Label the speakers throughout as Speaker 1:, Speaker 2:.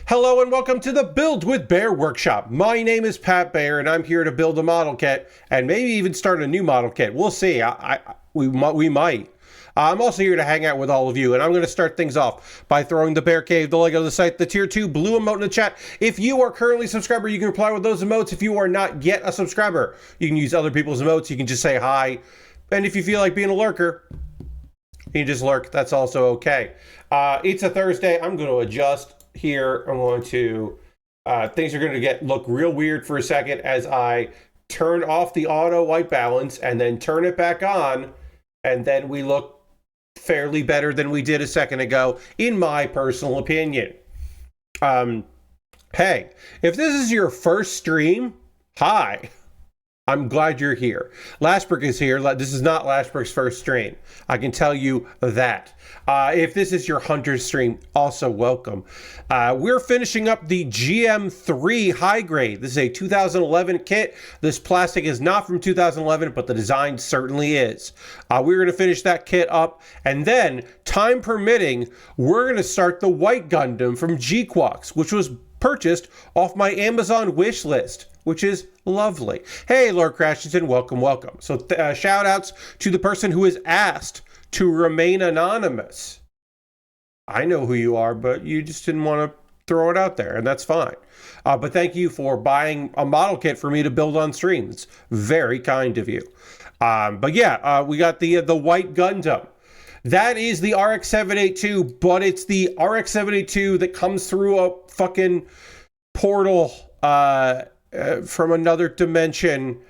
Speaker 1: Hello and welcome to the Build with Baer Workshop. My name is Pat Baer and I'm here to build a model kit and maybe even start a new model kit. We'll see. We might. I'm also here to hang out with all of you, and I'm going to start things off by throwing the Bear Cave, the Lego of the site, the Tier 2 blue emote in the chat. If you are currently a subscriber, you can reply with those emotes. If you are not yet a subscriber, you can use other people's emotes. You can just say hi. And if you feel like being a lurker, you just lurk. That's also okay. It's a Thursday. I'm going to adjust here. I'm going to things are going to look real weird for a second as I turn off the auto white balance and then turn it back on, and then we look fairly better than we did a second ago, in my personal opinion. Hey, if this is your first stream, hi. I'm glad you're here. Lashbrook is here. This is not Lashbrook's first stream. I can tell you that. If this is your Hunter's stream, also welcome. We're finishing up the GM3 high grade. This is a 2011 kit. This plastic is not from 2011, but the design certainly is. We're going to finish that kit up, and then, time permitting, we're going to start the White Gundam from Gquuuuuux, which was purchased off my Amazon wish list, which is lovely. Hey, Lord Crashington, welcome. So shout outs to the person who is asked to remain anonymous. I know who you are, but you just didn't want to throw it out there, and that's fine. But thank you for buying a model kit for me to build on stream. It's very kind of you. But yeah, we got the White Gundam. That is the RX-782, but it's the RX-782 that comes through a fucking portal from another dimension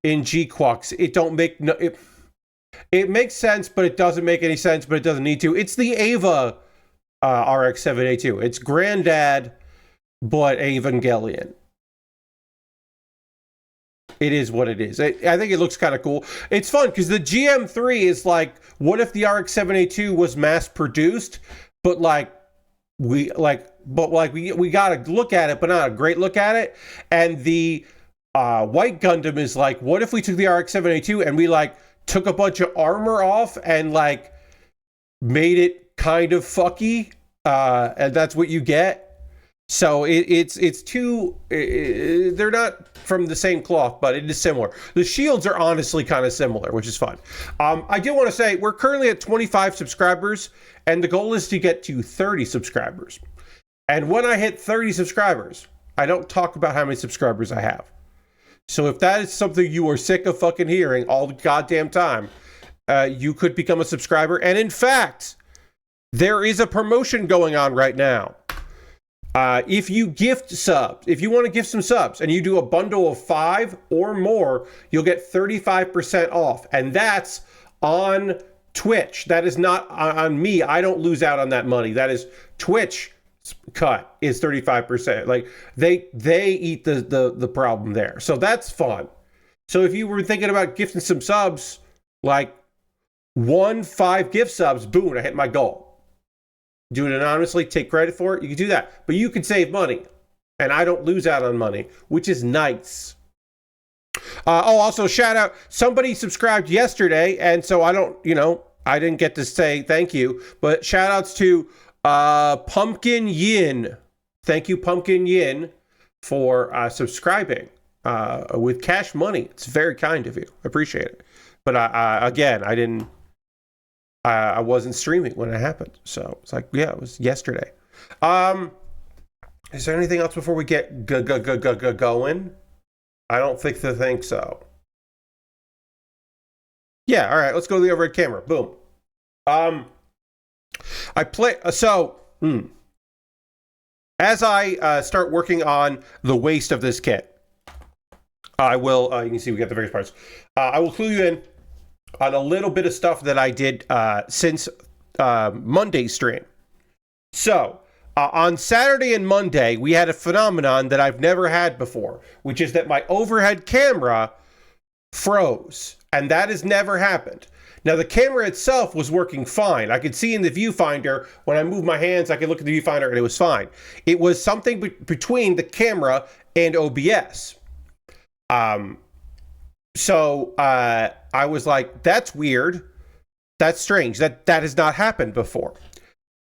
Speaker 1: in Gquuuuuux. It don't make no. It makes sense, but it doesn't make any sense, but it doesn't need to. It's the Ava RX-782. It's Granddad, but Evangelion. It is what it is. I think it looks kind of cool. It's fun because the GM3 is like, what if the RX-782 was mass produced, but we got to look at it, but not a great look at it. And the White Gundam is like, what if we took the RX-782 and we took a bunch of armor off and made it kind of fucky, and that's what you get. So it's two. They're not from the same cloth, but it is similar. The shields are honestly kind of similar, which is fun. I do want to say we're currently at 25 subscribers, and the goal is to get to 30 subscribers. And when I hit 30 subscribers, I don't talk about how many subscribers I have. So if that is something you are sick of fucking hearing all the goddamn time, you could become a subscriber. And in fact, there is a promotion going on right now. If you gift subs, if you want to gift some subs and you do a bundle of 5 or more, you'll get 35% off. And that's on Twitch. That is not on me. I don't lose out on that money. That is Twitch cut is 35%. They eat the problem there. So that's fun. So if you were thinking about gifting some subs, 5 gift subs, boom, I hit my goal. Do it anonymously, take credit for it, you can do that. But you can save money. And I don't lose out on money, which is nice. Also, shout out, somebody subscribed yesterday, and so I didn't get to say thank you, but shout outs to Pumpkin Yin. Thank you, Pumpkin Yin, for subscribing with cash money. It's very kind of you. I appreciate it. But again, I wasn't streaming when it happened. So it's it was yesterday. Is there anything else before we get going? I don't think so. Yeah, all right, let's go to the overhead camera. Boom. As I start working on the waist of this kit, I will, you can see we got the various parts. I will clue you in on a little bit of stuff that I did since Monday's stream. So, on Saturday and Monday, we had a phenomenon that I've never had before, which is that my overhead camera froze, and that has never happened. Now, the camera itself was working fine. I could see in the viewfinder, when I moved my hands, I could look at the viewfinder, and it was fine. It was something between the camera and OBS. So I was like, that's weird. That's strange. That has not happened before.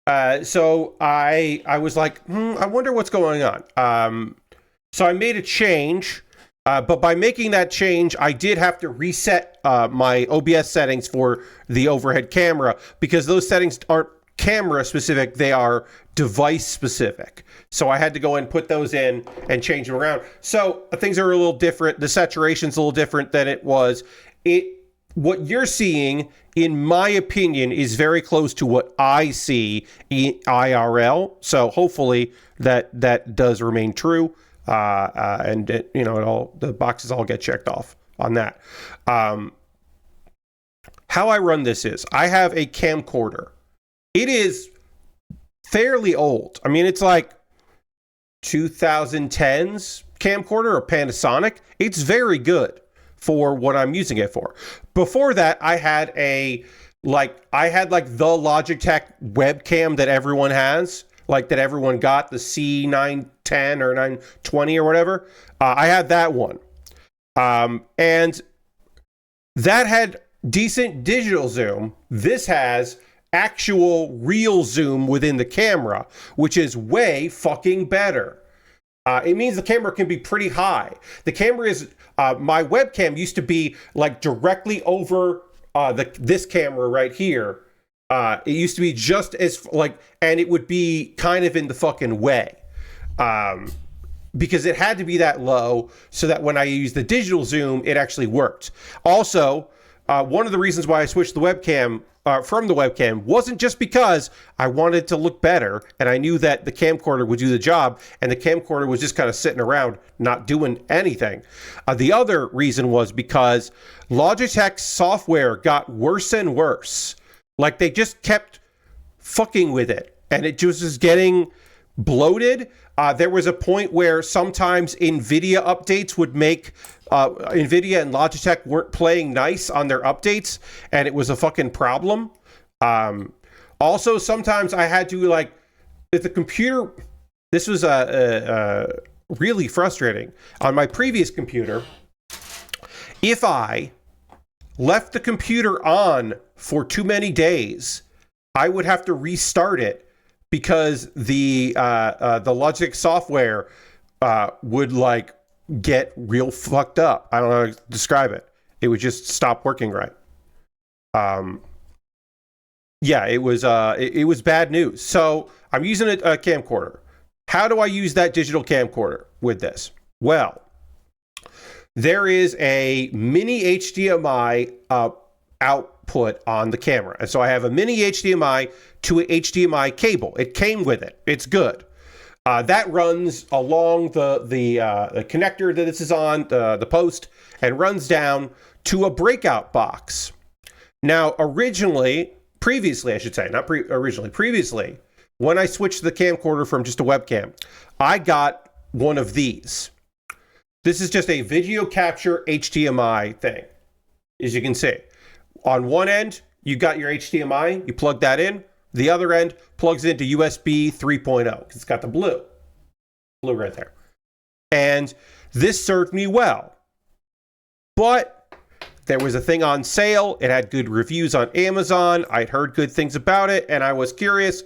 Speaker 1: So I was like, I wonder what's going on. So I made a change, but by making that change, I did have to reset my OBS settings for the overhead camera because those settings aren't camera specific, they are device specific. So I had to go and put those in and change them around. So things are a little different. The saturation's a little different than it was. What you're seeing, in my opinion, is very close to what I see in IRL. So hopefully that does remain true. And the boxes all get checked off on that. How I run this is I have a camcorder. It is fairly old. I mean, it's like 2010s camcorder, a Panasonic. It's very good for what I'm using it for. Before that, I had the Logitech webcam that everyone has, like that everyone got, the C910 or 920 or whatever. I had that one. And that had decent digital zoom. This has actual real zoom within the camera, which is way fucking better. It means the camera can be pretty high. The camera is, my webcam used to be like directly over this camera right here. It used to be just as and it would be kind of in the fucking way. Because it had to be that low so that when I used the digital zoom, it actually worked. Also, one of the reasons why I switched the webcam from the webcam wasn't just because I wanted to look better and I knew that the camcorder would do the job, and the camcorder was just kind of sitting around not doing anything. The other reason was because Logitech's software got worse and worse. Like, they just kept fucking with it, and it just was getting bloated. There was a point where sometimes NVIDIA updates would make NVIDIA and Logitech weren't playing nice on their updates, and it was a fucking problem. Also, sometimes I had to, if the computer, this was really frustrating. On my previous computer, if I left the computer on for too many days, I would have to restart it because the Logitech software would get real fucked up. I don't know how to describe it. It would just stop working right. It was bad news. So I'm using a camcorder. How do I use that digital camcorder with this? Well, there is a mini HDMI output on the camera. And so I have a mini HDMI to an HDMI cable. It came with it. It's good. That runs along the connector that this is on, the post, and runs down to a breakout box. Now, previously, when I switched the camcorder from just a webcam, I got one of these. This is just a video capture HDMI thing, as you can see. On one end, you got your HDMI, you plug that in. The other end plugs into USB 3.0. It's got the blue right there. And this served me well. But there was a thing on sale. It had good reviews on Amazon. I'd heard good things about it, and I was curious,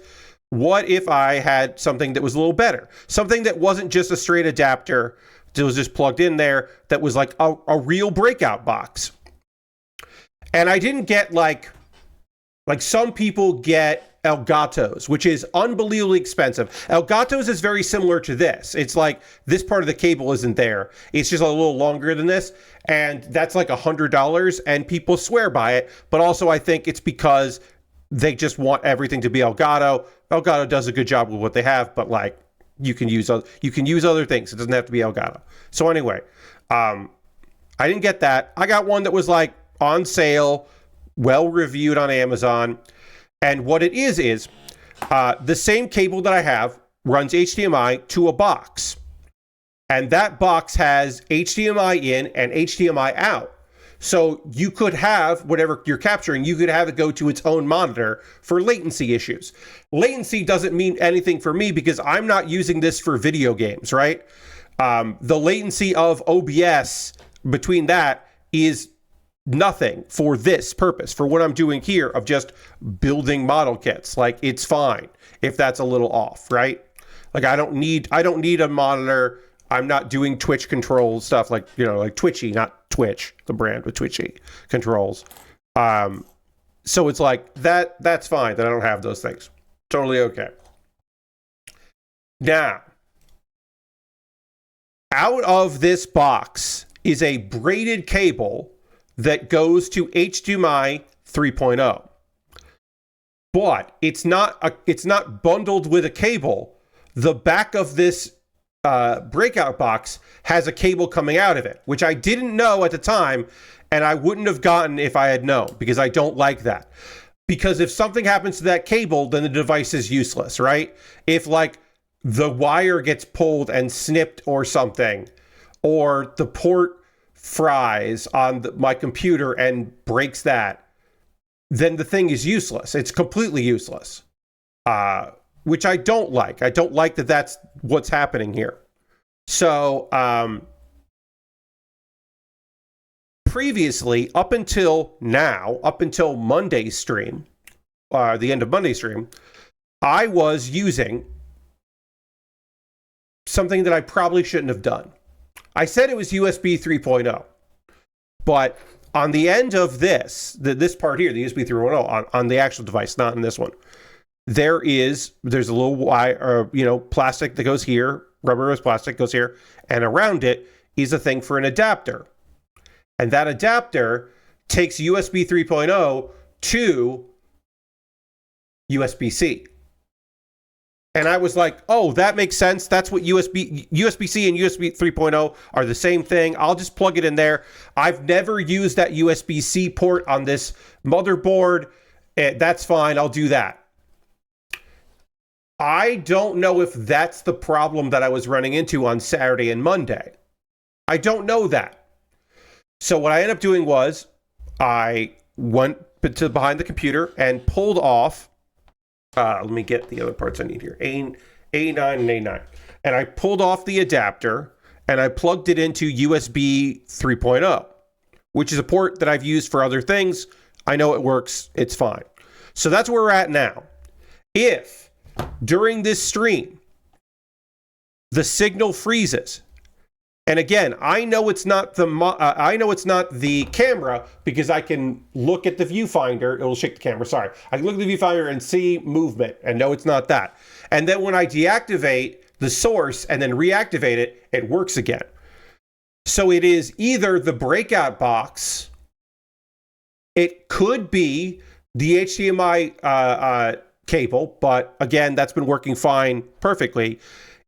Speaker 1: what if I had something that was a little better? Something that wasn't just a straight adapter that was just plugged in there, that was like a real breakout box. And I didn't get like some people get Elgatos, which is unbelievably expensive. Elgatos is very similar to this. It's like this part of the cable isn't there. It's just a little longer than this. And that's like $100, and people swear by it. But also I think it's because they just want everything to be Elgato. Elgato does a good job with what they have, but you can use other things. It doesn't have to be Elgato. So anyway, I didn't get that. I got one that was on sale, well reviewed on Amazon. And what it is the same cable that I have runs HDMI to a box. And that box has HDMI in and HDMI out. So you could have whatever you're capturing, you could have it go to its own monitor for latency issues. Latency doesn't mean anything for me because I'm not using this for video games, right? The latency of OBS between that is nothing for this purpose, for what I'm doing here of just building model kits. Like, it's fine if that's a little off, right? Like, I don't need a monitor. I'm not doing Twitch control stuff, like, you know, like Twitchy, not Twitch, the brand with Twitchy controls. So it's like that's fine that I don't have those things. Totally okay. Now, out of this box is a braided cable that goes to HDMI 3.0. But it's not bundled with a cable. The back of this breakout box has a cable coming out of it, which I didn't know at the time, and I wouldn't have gotten if I had known, because I don't like that. Because if something happens to that cable, then the device is useless, right? If, like, the wire gets pulled and snipped or something, or the port fries on my computer and breaks that, then the thing is useless. It's completely useless, which I don't like. I don't like that that's what's happening here. So previously, up until Monday's stream, the end of Monday's stream, I was using something that I probably shouldn't have done. I said it was USB 3.0, but on the end of this part here, the USB 3.0 on the actual device, not in this one, there's a little wire, plastic that goes here, rubberized plastic goes here, and around it is a thing for an adapter. And that adapter takes USB 3.0 to USB-C. And I was like, oh, that makes sense. That's what USB-C and USB 3.0 are the same thing. I'll just plug it in there. I've never used that USB-C port on this motherboard. That's fine. I'll do that. I don't know if that's the problem that I was running into on Saturday and Monday. I don't know that. So what I ended up doing was I went to behind the computer and pulled off. Let me get the other parts I need here. A9 and A9. And I pulled off the adapter and I plugged it into USB 3.0, which is a port that I've used for other things. I know it works. It's fine. So that's where we're at now. If during this stream the signal freezes, and again, I know it's not the camera because I can look at the viewfinder. It'll shake the camera. Sorry, I can look at the viewfinder and see movement, and no, it's not that. And then when I deactivate the source and then reactivate it, it works again. So it is either the breakout box. It could be the HDMI cable, but again, that's been working fine, perfectly.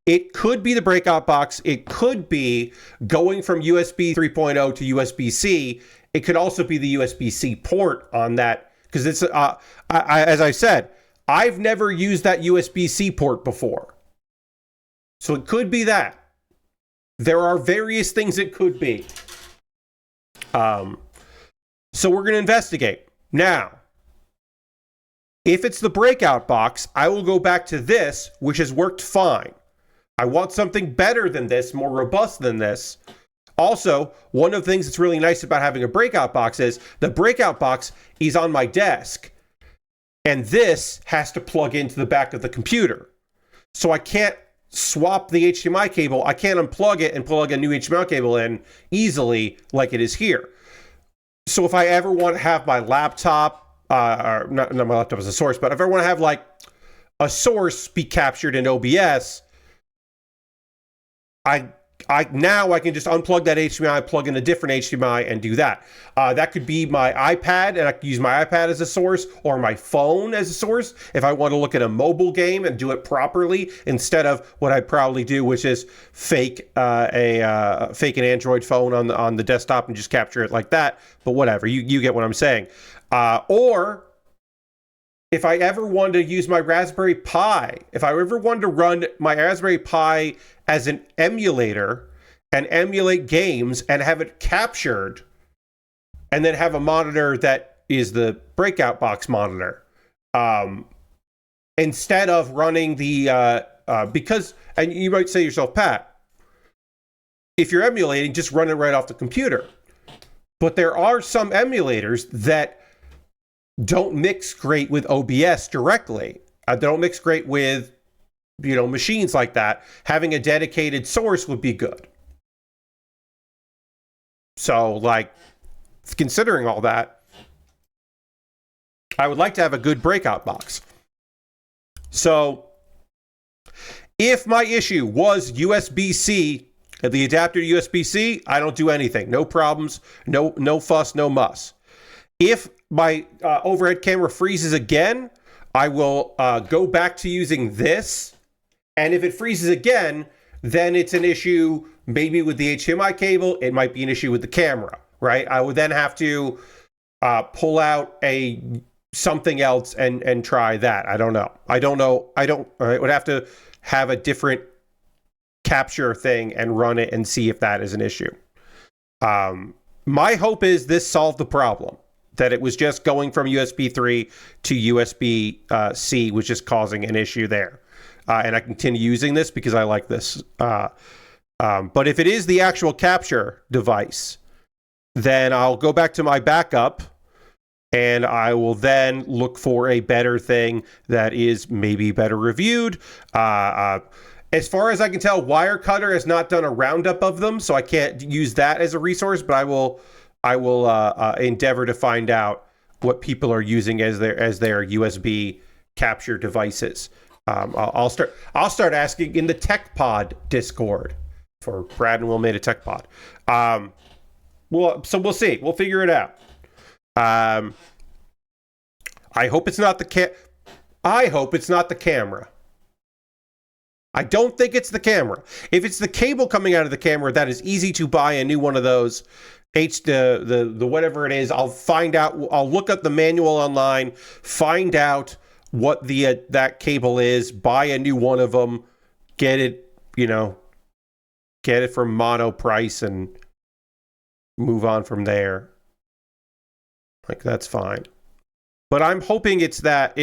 Speaker 1: It could be the breakout box. It could be going from USB 3.0 to USB-C. It could also be the USB-C port on that, because it's as I said, I've never used that USB-C port before. So it could be that. There are various things it could be. So we're going to investigate. Now, if it's the breakout box, I will go back to this, which has worked fine. I want something better than this, more robust than this. Also, one of the things that's really nice about having a breakout box is the breakout box is on my desk, and this has to plug into the back of the computer. So I can't swap the HDMI cable. I can't unplug it and plug a new HDMI cable in easily like it is here. So if I ever want to have my laptop, or not my laptop as a source, but if I want to have like a source be captured in OBS, now I can just unplug that HDMI, plug in a different HDMI, and do that. That could be my iPad, and I could use my iPad as a source, or my phone as a source if I want to look at a mobile game and do it properly, instead of what I'd probably do, which is fake an Android phone on the desktop and just capture it like that. But whatever, you get what I'm saying. Or if I ever wanted to use my Raspberry Pi, if I ever wanted to run my Raspberry Pi as an emulator and emulate games and have it captured, and then have a monitor that is the breakout box monitor, instead of running the, because, and you might say to yourself, Pat, if you're emulating, just run it right off the computer. But there are some emulators that don't mix great with OBS directly. They don't mix great with, machines like that. Having a dedicated source would be good. So, like, considering all that, I would like to have a good breakout box. So, if my issue was USB-C, the adapter to USB-C, I don't do anything. No problems, no fuss, no muss. If my overhead camera freezes again, I will go back to using this. And if it freezes again, then it's an issue maybe with the HDMI cable. It might be an issue with the camera, right? I would then have to pull out something else and try that. I don't know. I would have to have a different capture thing and run it and see if that is an issue. My hope is this solved the problem, that it was just going from USB 3 to USB-C was just causing an issue there. And I continue using this because I like this. But if it is the actual capture device, then I'll go back to my backup and I will then look for a better thing that is maybe better reviewed. As far as I can tell, Wirecutter has not done a roundup of them, so I can't use that as a resource, but I will endeavor to find out what people are using as their USB capture devices. I'll start asking in the Tech Pod Discord for Brad and Will made a Tech Pod. So we'll see. We'll figure it out. I hope it's not the camera. I don't think it's the camera. If it's the cable coming out of the camera, that is easy to buy a new one of those. The whatever it is, I'll find out. I'll look up the manual online, find out what that cable is, buy a new one of them, get it from mono price and move on from there. Like, that's fine. But I'm hoping it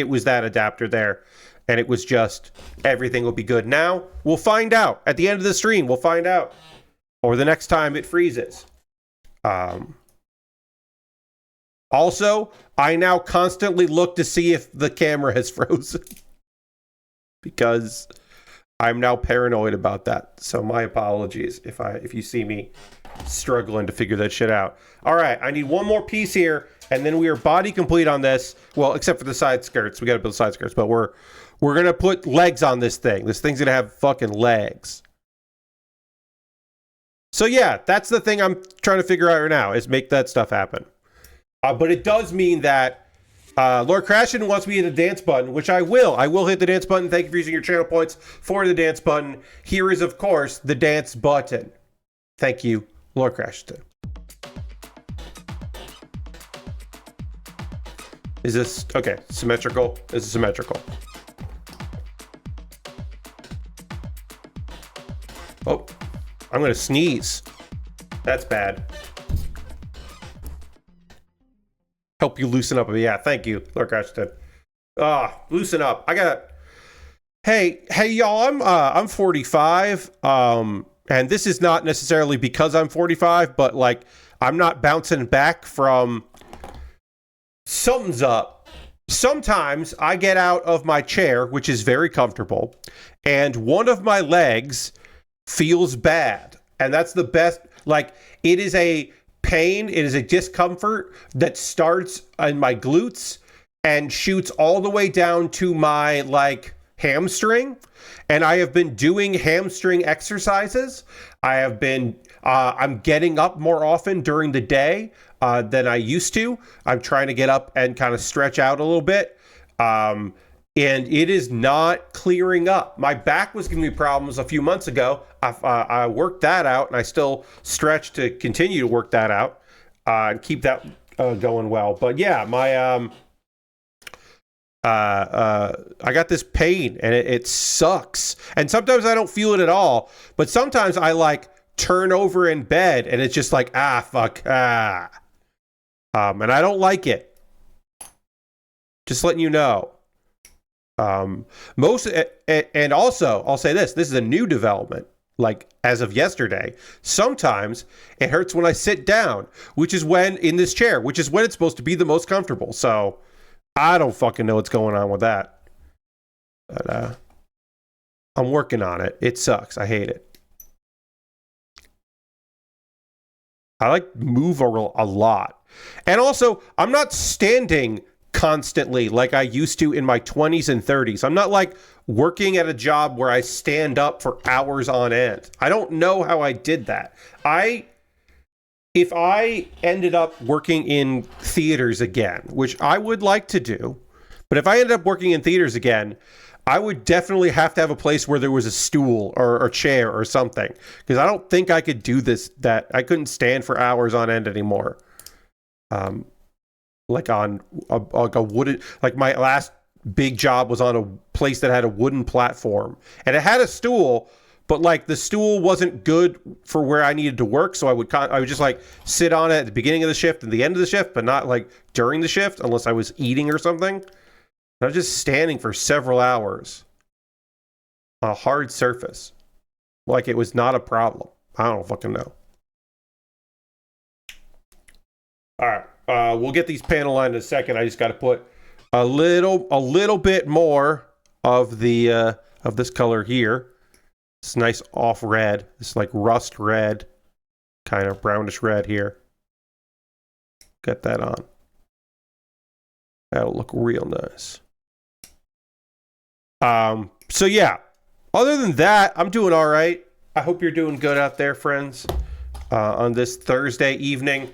Speaker 1: was that adapter there, and it was just everything will be good. Now, we'll find out. At the end of the stream, we'll find out. Or the next time it freezes. Also, I now constantly look to see if the camera has frozen. Because I'm now paranoid about that. So my apologies if you see me struggling to figure that shit out. All right, I need one more piece here, and then we are body complete on this. Well, except for the side skirts. We got to build side skirts, but we're going to put legs on this thing. This thing's going to have fucking legs. So yeah, that's the thing I'm trying to figure out right now, is make that stuff happen. But it does mean that Lord Crashin wants me to hit the dance button, which I will. I will hit the dance button. Thank you for using your channel points for the dance button. Here is, of course, the dance button. Thank you, Lord Crashin. Is this, okay, symmetrical? This is symmetrical. Oh, I'm going to sneeze. That's bad. Help you loosen up. Yeah, thank you, Lord Crashton. Loosen up. Hey, y'all, I'm 45. And this is not necessarily because I'm 45, but like, I'm not bouncing back from something's up. Sometimes I get out of my chair, which is very comfortable, and one of my legs feels bad. And that's the best. Like, it is a pain, it is a discomfort that starts in my glutes and shoots all the way down to my like hamstring. And I have been doing hamstring exercises. I'm getting up more often during the day than I used to. I'm trying to get up and kind of stretch out a little bit. And it is not clearing up. My back was giving me problems a few months ago. I worked that out, and I still stretch to continue to work that out and keep that going well. But yeah, my I got this pain, and it sucks. And sometimes I don't feel it at all. But sometimes I like turn over in bed, and it's just like fuck. And I don't like it. Just letting you know. And also, I'll say this is a new development. like as of yesterday. Sometimes it hurts when I sit down, which is when in this chair, which is when it's supposed to be the most comfortable. So I don't fucking know what's going on with that. But I'm working on it. It sucks. I hate it. I like move a lot. And also, I'm not standing constantly like I used to in my 20s and 30s. I'm not like working at a job where I stand up for hours on end. I don't know how I did that. If I ended up working in theaters again, which I would like to do, but if I ended up working in theaters again, I would definitely have to have a place where there was a stool or a chair or something, because I don't think I could do this, that I couldn't stand for hours on end anymore. Like on a wooden, like my last big job was on a place that had a wooden platform and it had a stool, but like the stool wasn't good for where I needed to work. So I would just like sit on it at the beginning of the shift and the end of the shift, but not like during the shift unless I was eating or something. I was just standing for several hours on a hard surface. Like it was not a problem. I don't fucking know. All right. We'll get these panel lines in a second. I just got to put a little bit more of the of this color here. It's nice off red. It's like rust red, kind of brownish red here. Get that on. That'll look real nice. So yeah, other than that, I'm doing all right. I hope you're doing good out there, friends, on this Thursday evening.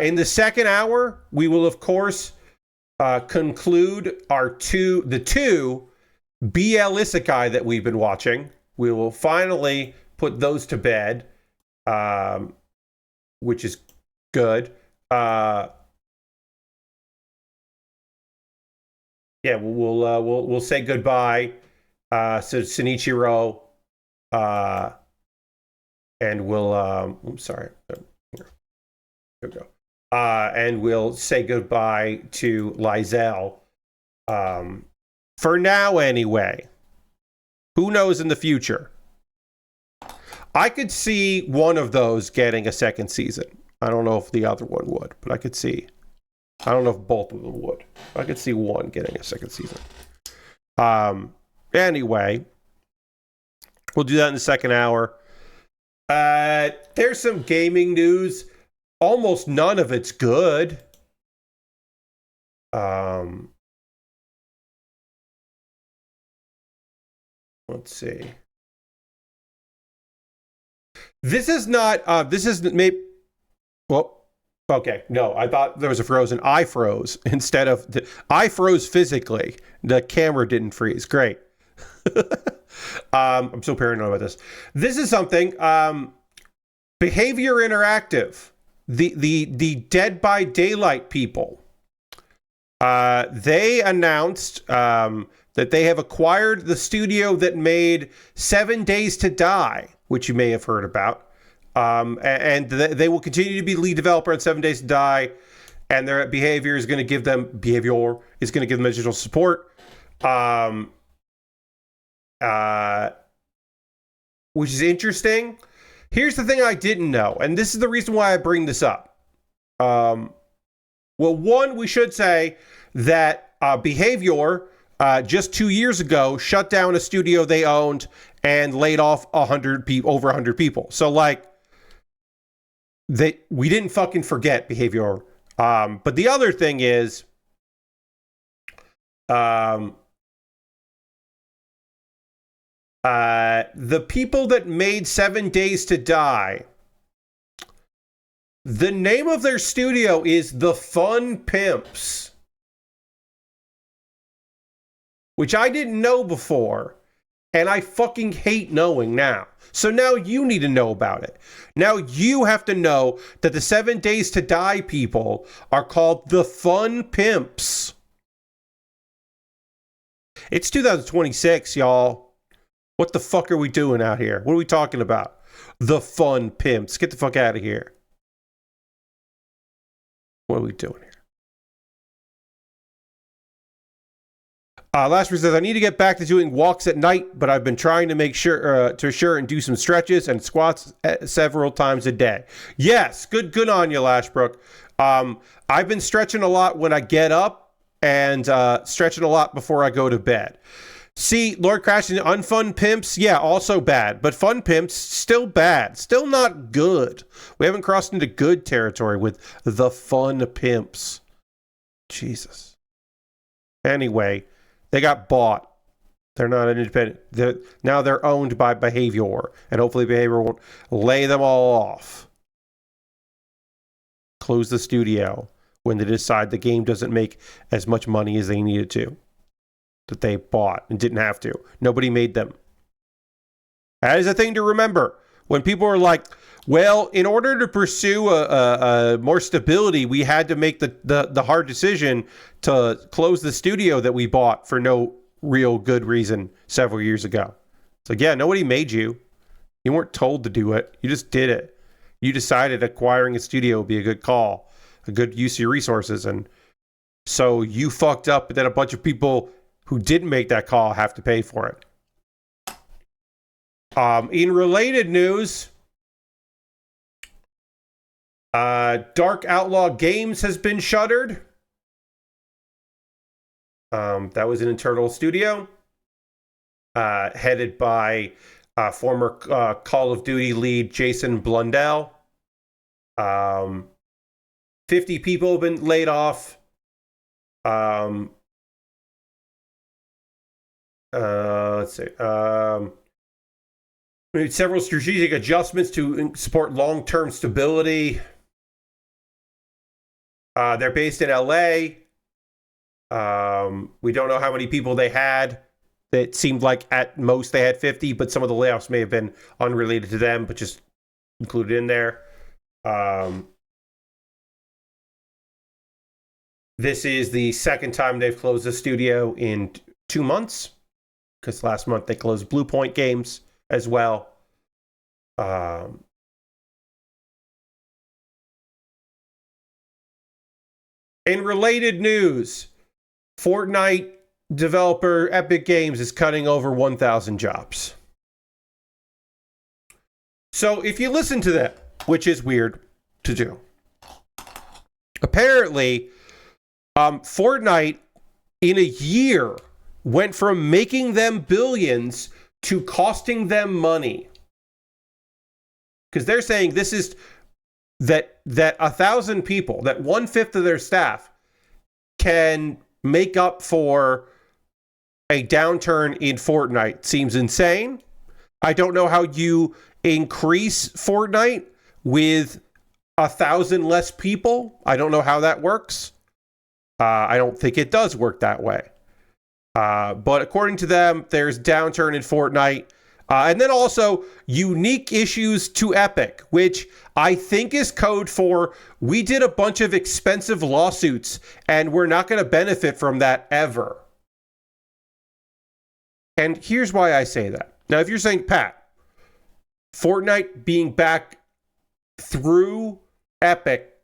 Speaker 1: In the second hour, we will, of course, conclude the two BL Isekai that we've been watching. We will finally put those to bed, which is good. Yeah, we'll say goodbye to Shinichiro, and we'll I'm sorry. Here we go. And we'll say goodbye to Lizelle. For now, anyway. Who knows in the future? I could see one of those getting a second season. I don't know if the other one would, but I could see. I don't know if both of them would. I could see one getting a second season. Anyway, we'll do that in the second hour. There's some gaming news. Almost none of it's good. Let's see. This is maybe. Well, okay. No, I thought there was a frozen. I froze instead of. I froze physically. The camera didn't freeze. Great. I'm so paranoid about this. This is something. Behavior Interactive. The Dead by Daylight people, they announced that they have acquired the studio that made 7 Days to Die, which you may have heard about, and they will continue to be lead developer on 7 Days to Die, and their Behavior is going to give them additional support, which is interesting. Here's the thing I didn't know, and this is the reason why I bring this up. Well, one, we should say that Behavior, just 2 years ago, shut down a studio they owned and laid off over 100 people. So, like, we didn't fucking forget Behavior. But the other thing is, the people that made 7 Days to Die, the name of their studio is The Fun Pimps, which I didn't know before, and I fucking hate knowing now. So now you need to know about it. Now you have to know that the 7 Days to Die people are called The Fun Pimps. It's 2026, y'all. What the fuck are we doing out here? What are we talking about? The Fun Pimps. Get the fuck out of here. What are we doing here? Lasper says, I need to get back to doing walks at night, but I've been trying to make sure and do some stretches and squats several times a day. Yes, good on you, Lashbrook. I've been stretching a lot when I get up and stretching a lot before I go to bed. See, Lord Crashing, unfun pimps, yeah, also bad. But fun pimps, still bad. Still not good. We haven't crossed into good territory with the fun pimps. Jesus. Anyway, they got bought. They're not independent. Now they're owned by Behavior. And hopefully Behavior won't lay them all off. Close the studio when they decide the game doesn't make as much money as they needed to. That they bought and didn't have to. Nobody made them. That is a thing to remember. When people are like, well, in order to pursue a more stability, we had to make the hard decision to close the studio that we bought for no real good reason several years ago. It's like, yeah, nobody made you. You weren't told to do it. You just did it. You decided acquiring a studio would be a good call, a good use of your resources. And so you fucked up, but then a bunch of people who didn't make that call have to pay for it. In related news, Dark Outlaw Games has been shuttered. That was an internal studio headed by former Call of Duty lead Jason Blundell. 50 people have been laid off. Let's see. We made several strategic adjustments to support long-term stability. They're based in LA. We don't know how many people they had. It seemed like at most they had 50, but some of the layoffs may have been unrelated to them, but just included in there. This is the second time they've closed the studio in 2 months, because last month they closed Blue Point Games as well. In related news, Fortnite developer Epic Games is cutting over 1,000 jobs. So if you listen to that, which is weird to do, apparently Fortnite in a year went from making them billions to costing them money. Because they're saying this is that 1,000 people, that 1/5 of their staff, can make up for a downturn in Fortnite. Seems insane. I don't know how you increase Fortnite with 1,000 less people. I don't know how that works. I don't think it does work that way. But according to them, there's downturn in Fortnite. And then also unique issues to Epic, which I think is code for we did a bunch of expensive lawsuits and we're not going to benefit from that ever. And here's why I say that. Now, if you're saying, Pat, Fortnite being back through Epic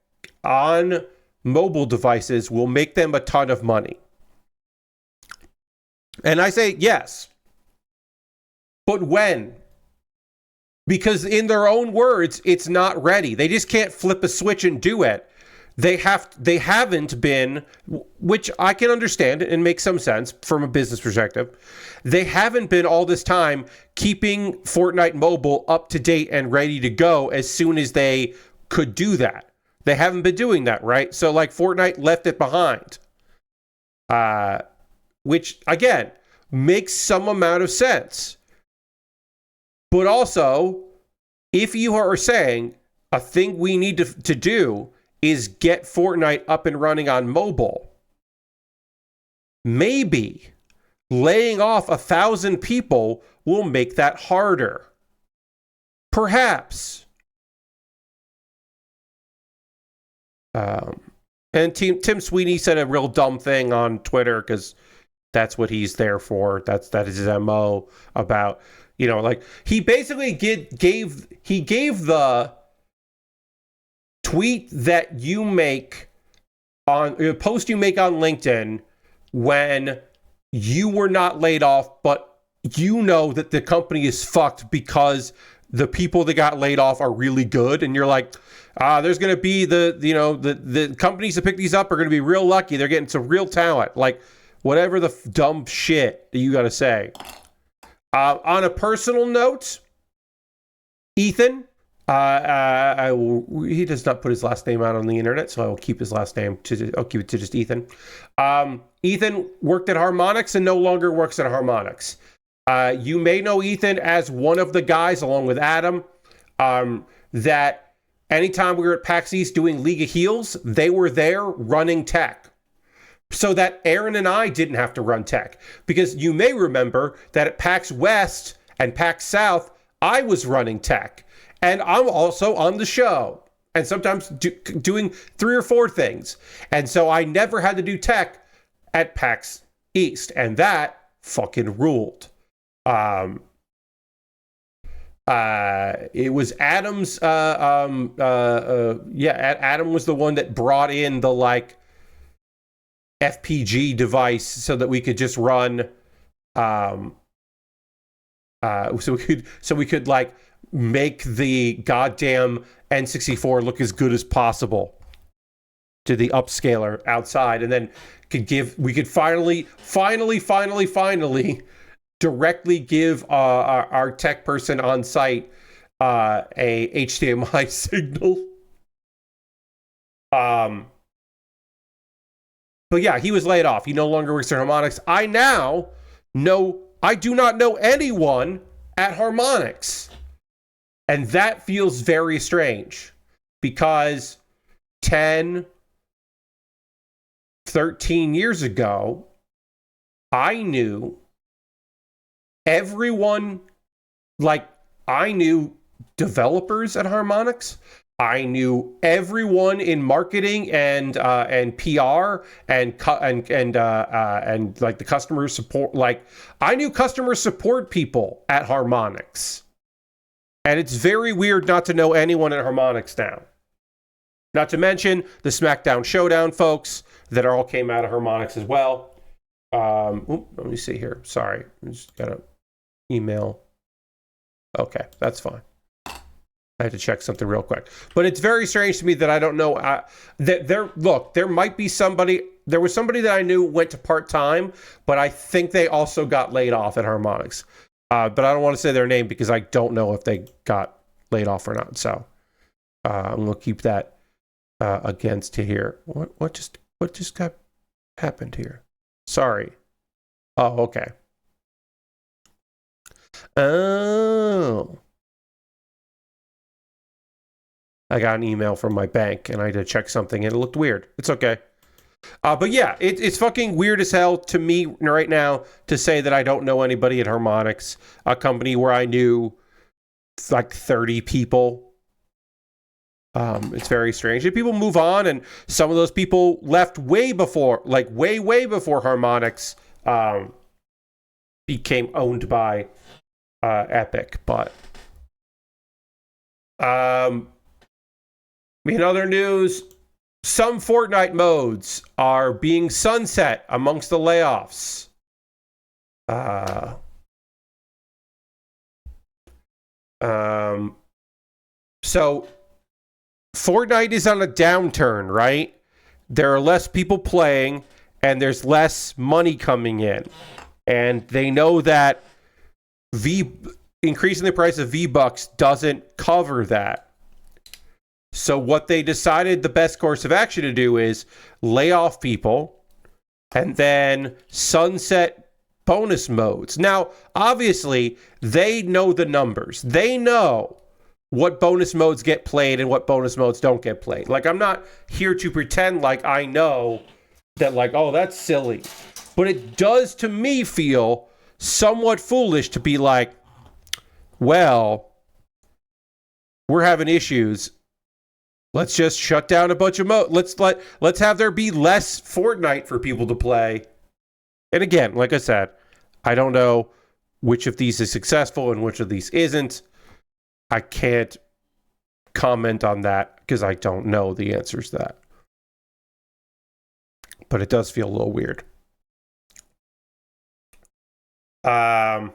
Speaker 1: on mobile devices will make them a ton of money. And I say yes. But when? Because in their own words, it's not ready. They just can't flip a switch and do it. They haven't been, which I can understand and make some sense from a business perspective. They haven't been all this time keeping Fortnite Mobile up to date and ready to go as soon as they could do that. They haven't been doing that, right? So like Fortnite left it behind. Which again, makes some amount of sense. But also, if you are saying a thing we need to do is get Fortnite up and running on mobile, maybe laying off 1,000 people will make that harder. Perhaps. And Tim Sweeney said a real dumb thing on Twitter because that's what he's there for. That is his MO about, you know, like he basically gave the tweet that you make on a post you make on LinkedIn when you were not laid off, but you know that the company is fucked because the people that got laid off are really good, and you're like, there's going to be the companies that pick these up are going to be real lucky. They're getting some real talent, like whatever the dumb shit that you got to say. On a personal note, Ethan, he does not put his last name out on the internet, so I will keep his last name. I'll keep it to just Ethan. Ethan worked at Harmonix and no longer works at Harmonix. You may know Ethan as one of the guys, along with Adam, that anytime we were at PAX East doing League of Heels, they were there running tech. So that Aaron and I didn't have to run tech. Because you may remember that at PAX West and PAX South, I was running tech. And I'm also on the show. And sometimes doing 3 or 4 things. And so I never had to do tech at PAX East. And that fucking ruled. It was Adam's, Adam was the one that brought in the, like, FPG device so that we could just run, so we could like make the goddamn N64 look as good as possible to the upscaler outside, and then we could finally directly give our tech person on site a HDMI signal. But yeah, he was laid off. He no longer works at Harmonix. I do not know anyone at Harmonix. And that feels very strange because 10, 13 years ago, I knew everyone, like I knew developers at Harmonix. I knew everyone in marketing and PR and like the customer support. Like I knew customer support people at Harmonix, and it's very weird not to know anyone at Harmonix now. Not to mention the SmackDown Showdown folks that all came out of Harmonix as well. Let me see here. Sorry, I just got an email. Okay, that's fine. I had to check something real quick. But it's very strange to me that I don't know that there might be somebody. There was somebody that I knew went to part-time, but I think they also got laid off at Harmonix. But I don't want to say their name because I don't know if they got laid off or not. So I'm going to keep that against here. What just got happened here? Sorry. Oh, okay. Oh. I got an email from my bank and I had to check something and it looked weird. It's okay. But yeah, it's fucking weird as hell to me right now to say that I don't know anybody at Harmonix, a company where I knew like 30 people. It's very strange. And people move on, and some of those people left way before Harmonix became owned by Epic. But in other news, some Fortnite modes are being sunset amongst the layoffs. So Fortnite is on a downturn, right? There are less people playing and there's less money coming in. And they know that increasing the price of V-Bucks doesn't cover that. So what they decided the best course of action to do is lay off people and then sunset bonus modes. Now, obviously, they know the numbers. They know what bonus modes get played and what bonus modes don't get played. Like, I'm not here to pretend like I know that, like, oh, that's silly. But it does, to me, feel somewhat foolish to be like, well, we're having issues. Let's just shut down a bunch of modes. Let's have there be less Fortnite for people to play. And again, like I said, I don't know which of these is successful and which of these isn't. I can't comment on that because I don't know the answers to that. But it does feel a little weird. Um,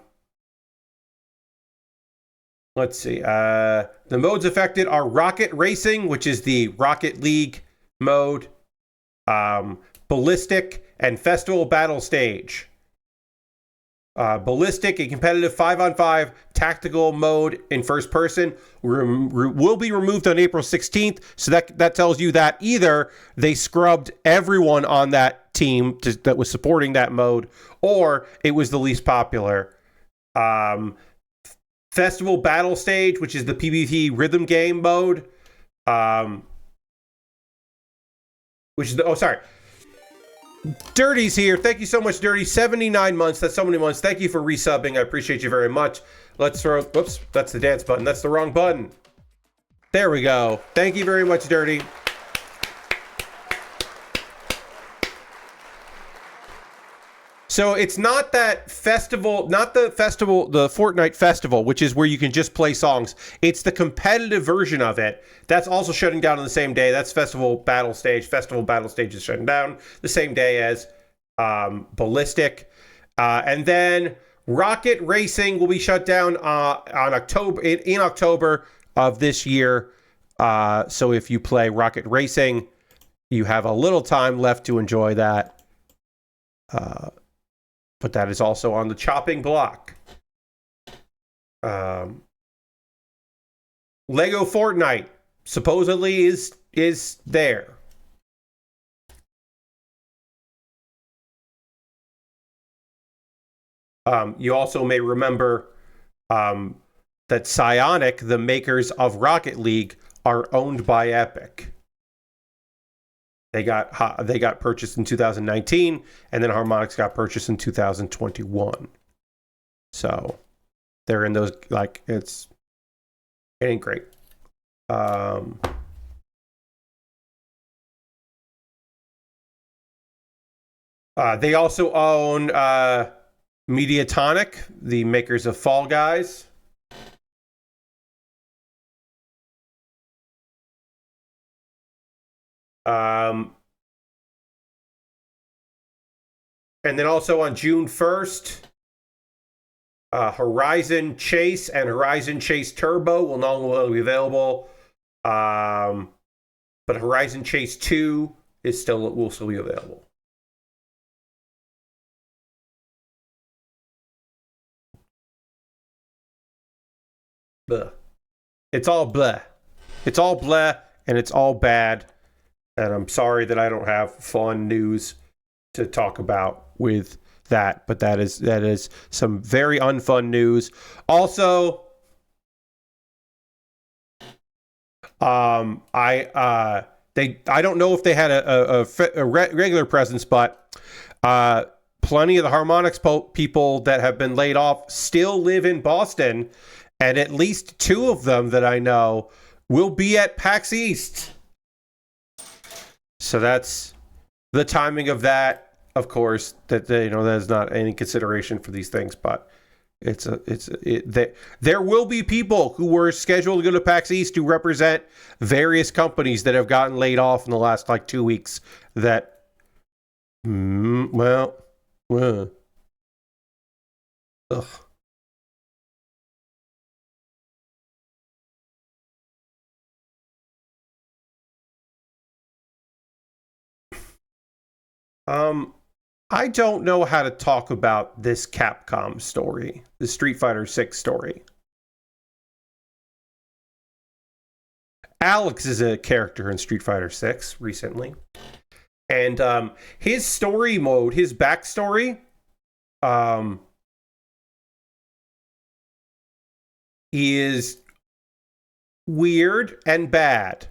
Speaker 1: let's see. The modes affected are Rocket Racing, which is the Rocket League mode, Ballistic, and Festival Battle Stage. Ballistic, a competitive 5-on-5 tactical mode in first person, will be removed on April 16th. So that tells you that either they scrubbed everyone on that team that was supporting that mode, or it was the least popular. Festival Battle Stage, which is the PvP rhythm game mode, which is Dirty's here. Thank you so much, Dirty. 79 months. That's so many months. Thank you for resubbing. I appreciate you very much. Let's throw... Whoops. That's the dance button. That's the wrong button. There we go. Thank you very much, Dirty. So it's not that festival, not the festival, the Fortnite festival, which is where you can just play songs. It's the competitive version of it. That's also shutting down on the same day. That's Festival Battle Stage. Festival Battle Stage is shutting down the same day as Ballistic. And then Rocket Racing will be shut down on October in October of this year. So if you play Rocket Racing, you have a little time left to enjoy that. But that is also on the chopping block. Lego Fortnite supposedly is there. You also may remember that Psionic, the makers of Rocket League, are owned by Epic. They got purchased in 2019, and then Harmonix got purchased in 2021. So they're in those, like, it ain't great. They also own Mediatonic, the makers of Fall Guys. And then also on June 1st, Horizon Chase and Horizon Chase Turbo will no longer be available. But Horizon Chase 2 will still be available. Blah. It's all blah. It's all blah, and it's all bad. And I'm sorry that I don't have fun news to talk about with that, but that is some very unfun news. Also, I don't know if they had a regular presence, but plenty of the Harmonix people that have been laid off still live in Boston, and at least two of them that I know will be at PAX East. So that's the timing of that, of course. That there's not any consideration for these things, but there will be people who were scheduled to go to PAX East to represent various companies that have gotten laid off in the last 2 weeks. That, ugh. I don't know how to talk about this Capcom story, the Street Fighter 6 story. Alex is a character in Street Fighter 6 recently. And his story mode, his backstory, is weird and bad.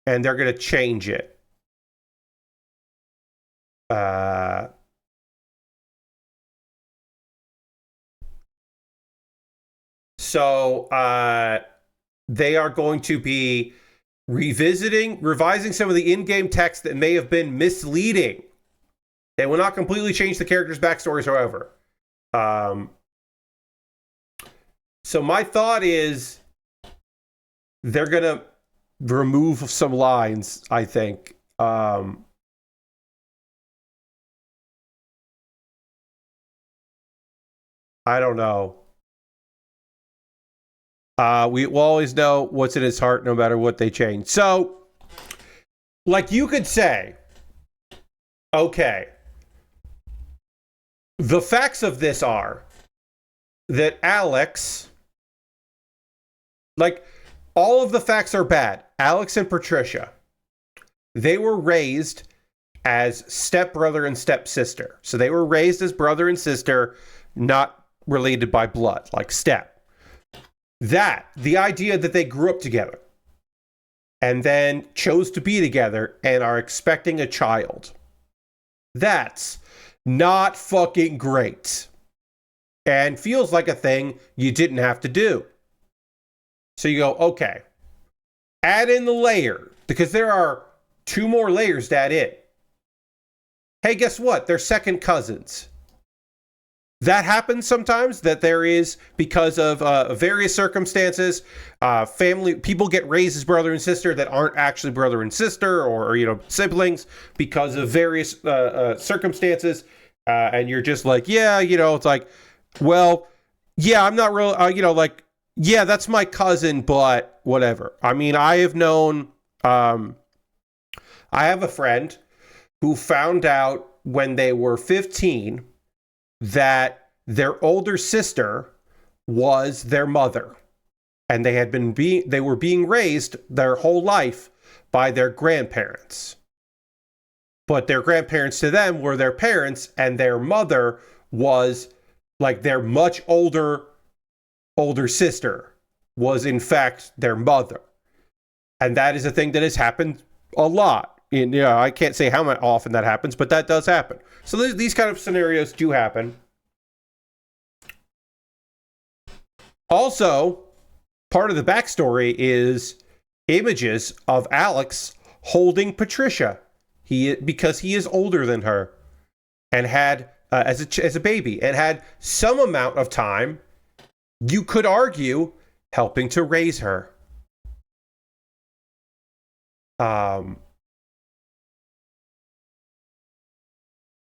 Speaker 1: And they're going to change it. So they are going to be revising some of the in-game text that may have been misleading. They will not completely change the characters' backstories, however. So my thought is they're going to remove some lines, I think. I don't know. We will always know what's in his heart no matter what they change. So, like, you could say, okay, the facts of this are that Alex, like, all of the facts are bad. Alex and Patricia, they were raised as stepbrother and stepsister. So they were raised as brother and sister, not related by blood, like step. The idea that they grew up together and then chose to be together and are expecting a child, that's not fucking great. And feels like a thing you didn't have to do. So you go, okay, add in the layer, because there are 2 more layers to add in. Hey, guess what? They're second cousins. That happens sometimes, that there is, because of various circumstances, people get raised as brother and sister that aren't actually brother and sister, or siblings, because of various circumstances. And you're just like, yeah, it's like, well, yeah, I'm not real, yeah, that's my cousin, but whatever. I mean, I have known, I have a friend who found out when they were 15 that their older sister was their mother, and they were being raised their whole life by their grandparents. But their grandparents to them were their parents, and their mother was like their much older sister was in fact their mother. And that is a thing that has happened a lot. And I can't say how often that happens, but that does happen. So these kind of scenarios do happen. Also, part of the backstory is images of Alex holding Patricia. Because he is older than her, and had as a baby, and had some amount of time, you could argue, helping to raise her.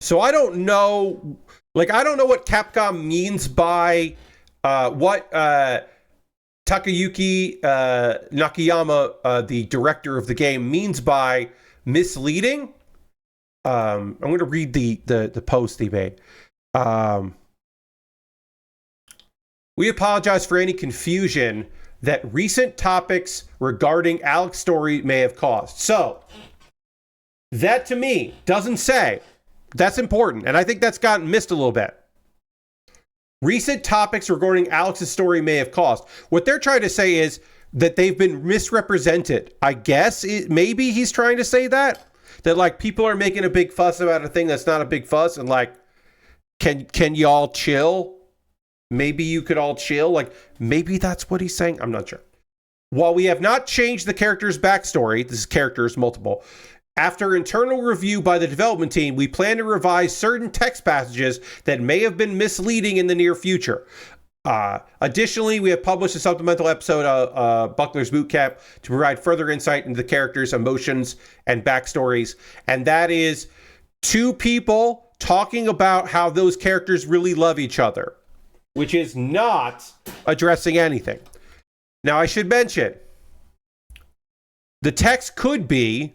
Speaker 1: So I don't know, I don't know what Capcom means by what Takayuki Nakayama, the director of the game, means by misleading. I'm going to read the post he made. We apologize for any confusion that recent topics regarding Alex's story may have caused. So, that to me doesn't say. That's important, and I think that's gotten missed a little bit. Recent topics regarding Alex's story may have caused. What they're trying to say is that they've been misrepresented. I guess maybe he's trying to say that people are making a big fuss about a thing that's not a big fuss, and can y'all chill? Maybe you could all chill. Maybe that's what he's saying. I'm not sure. While we have not changed the character's backstory, this is characters multiple, after internal review by the development team, we plan to revise certain text passages that may have been misleading in the near future. Additionally, we have published a supplemental episode of Buckler's Bootcamp to provide further insight into the characters' emotions and backstories. And that is 2 people talking about how those characters really love each other, which is not addressing anything. Now, I should mention, the text could be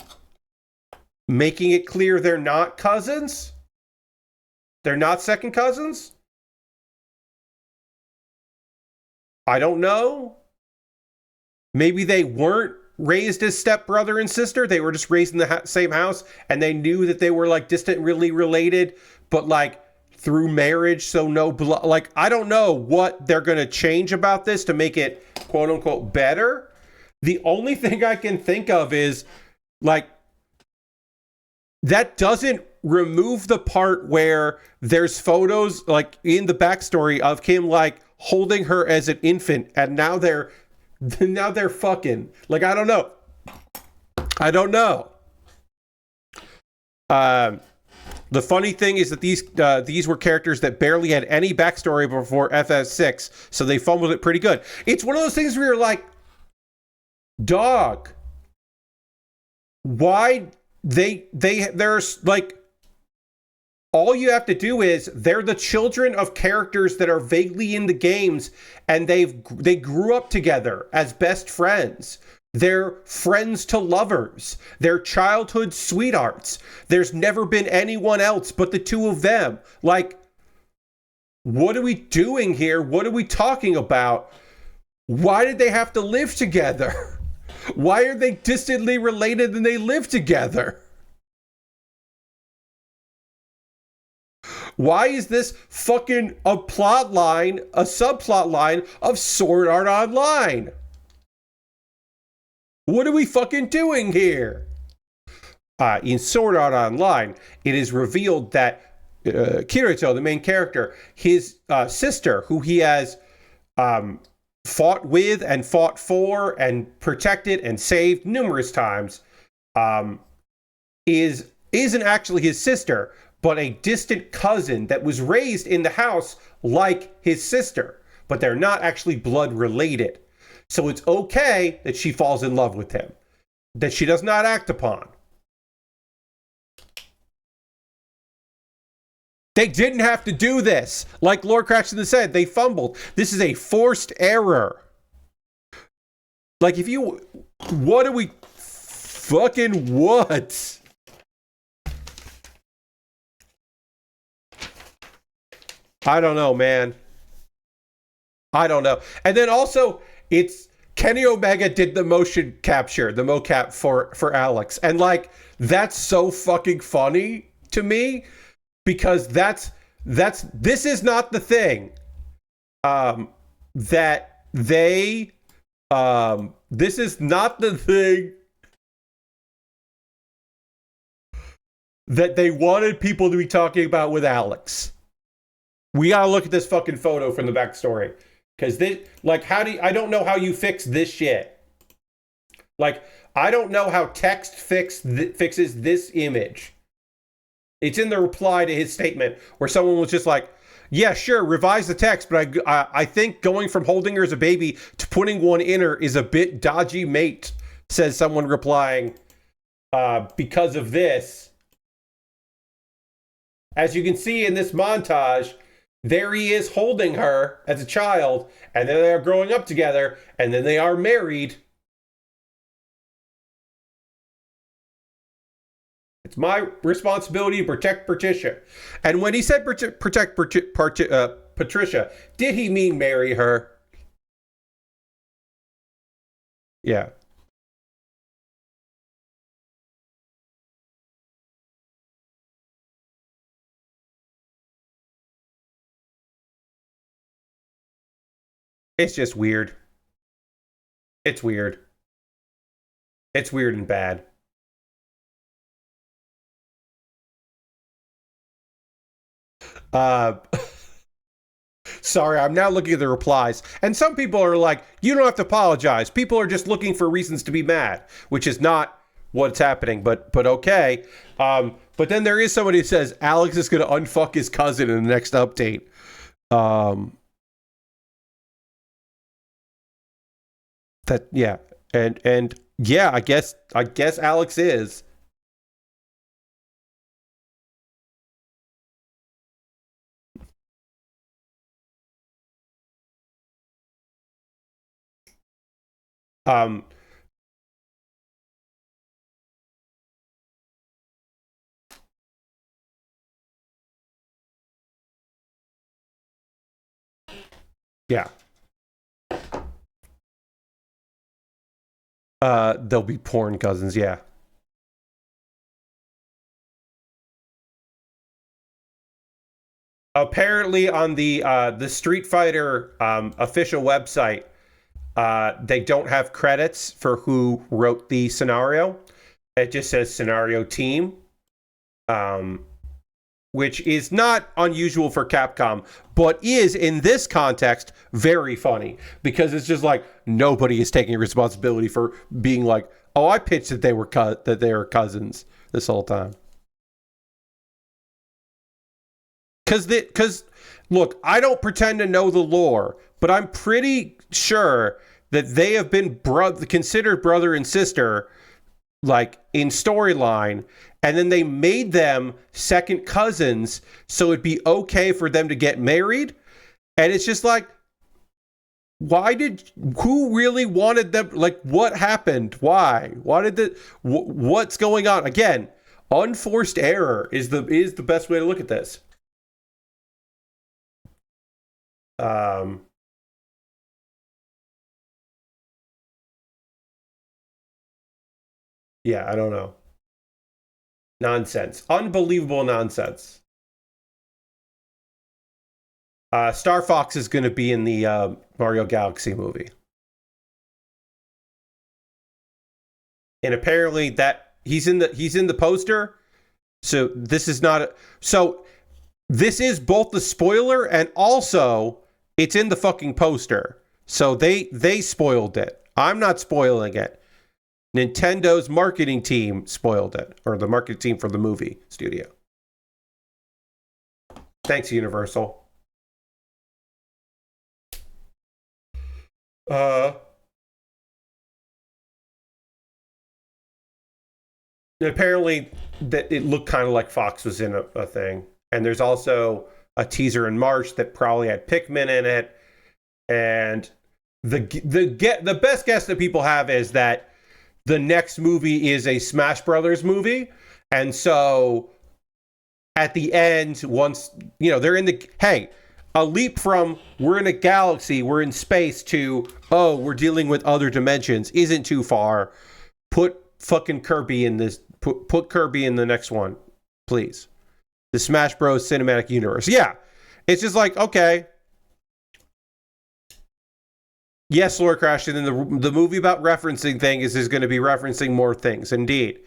Speaker 1: making it clear they're not cousins. They're not second cousins. I don't know. Maybe they weren't raised as stepbrother and sister. They were just raised in the same house, and they knew that they were distant, really related, but through marriage, so no blood. I don't know what they're going to change about this to make it quote unquote better. The only thing I can think of is that doesn't remove the part where there's photos in the backstory of him holding her as an infant, and now they're fucking. I don't know. The funny thing is that these were characters that barely had any backstory before FS6, so they fumbled it pretty good. It's one of those things where you're dog, why there's all you have to do is they're the children of characters that are vaguely in the games, and they grew up together as best friends. They're friends to lovers. They're childhood sweethearts. There's never been anyone else but the two of them. Like, what are we doing here? What are we talking about? Why did they have to live together? Why are they distantly related and they live together? Why is this fucking a plot line, a subplot line of Sword Art Online? What are we fucking doing here? In Sword Art Online, it is revealed that Kirito, the main character, his sister, who he has fought with and fought for and protected and saved numerous times, isn't actually his sister, but a distant cousin that was raised in the house like his sister, but they're not actually blood related. So it's okay that she falls in love with him, that she does not act upon. They didn't have to do this. Like Lord Craxton said, they fumbled. This is a forced error. Like, if you... What are we... Fucking what? I don't know, man. I don't know. And then also, it's... Kenny Omega did the motion capture, the mocap for Alex. And, like, that's so fucking funny to me. Because this is not the thing that they, this is not the thing that they wanted people to be talking about with Alex. We gotta look at this fucking photo from the backstory. Because I don't know how you fix this shit. Like, I don't know how text fixes this image. It's in the reply to his statement where someone was just like, yeah, sure, revise the text, but I think going from holding her as a baby to putting one in her is a bit dodgy, mate, says someone replying, because of this. As you can see in this montage, there he is holding her as a child, and then they are growing up together, and then they are married. It's my responsibility to protect Patricia. And when he said protect Patricia, did he mean marry her? Yeah. It's just weird. It's weird. It's weird and bad. Sorry, I'm now looking at the replies. And some people are like, you don't have to apologize. People are just looking for reasons to be mad, which is not what's happening, but okay. But then there is somebody who says Alex is going to unfuck his cousin in the next update. Yeah. And yeah, I guess Alex is. Yeah. They'll be porn cousins, yeah. Apparently on the Street Fighter official website, they don't have credits for who wrote the scenario. It just says scenario team, which is not unusual for Capcom, but is in this context very funny because it's just like nobody is taking responsibility for being like, oh, I pitched that they were cousins this whole time. Because look, I don't pretend to know the lore, but I'm pretty sure that they have been considered brother and sister like in storyline, and then they made them second cousins so it'd be okay for them to get married. And it's just like, who really wanted them? Like, what happened? Why did what's going on? Again, unforced error is the best way to look at this. Yeah, I don't know. Nonsense. Unbelievable nonsense. Star Fox is going to be in the Mario Galaxy movie. And apparently that he's in the poster. So this is not this is both the spoiler and also it's in the fucking poster. So they spoiled it. I'm not spoiling it. Nintendo's marketing team spoiled it, or the marketing team for the movie studio. Thanks, Universal. Apparently that it looked kind of like Fox was in a thing. And there's also a teaser in March that probably had Pikmin in it. And the best guess that people have is that the next movie is a Smash Brothers movie. And so at the end, once, they're in a leap from we're in a galaxy, we're in space to, we're dealing with other dimensions isn't too far. Put fucking Kirby in this, put Kirby in the next one, please. The Smash Bros. Cinematic Universe. Yeah. It's just like, okay. Yes, Lord Crash, and then the movie about referencing things is going to be referencing more things, indeed.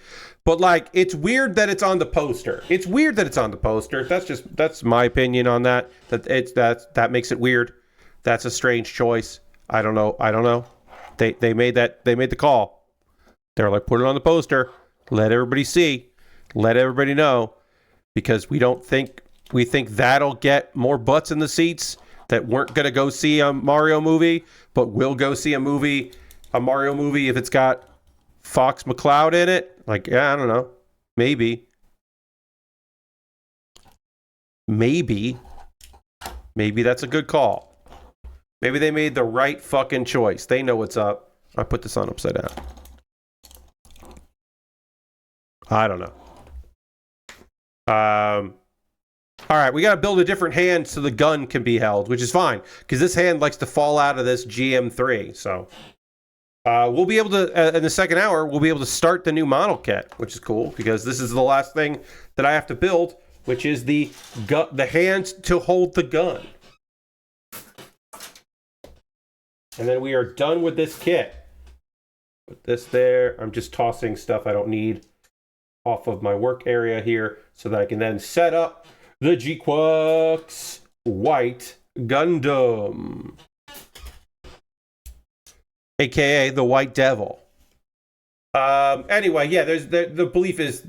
Speaker 1: But like, it's weird that it's on the poster. That's my opinion on that. That makes it weird. That's a strange choice. I don't know. They made the call. They're like, put it on the poster. Let everybody see. Let everybody know. Because we think that'll get more butts in the seats that weren't going to go see a Mario movie, but will go see a Mario movie if it's got Fox McCloud in it. Like, yeah, I don't know. Maybe that's a good call. Maybe they made the right fucking choice. They know what's up. I put this on upside down. I don't know. All right, we got to build a different hand so the gun can be held, which is fine, because this hand likes to fall out of this GM3. So we'll be able to, in the second hour, we'll be able to start the new model kit, which is cool, because this is the last thing that I have to build, which is the hand to hold the gun. And then we are done with this kit. Put this there. I'm just tossing stuff I don't need off of my work area here so that I can then set up the Gquuuuuux White Gundam, aka the White Devil. Anyway, yeah, the belief is,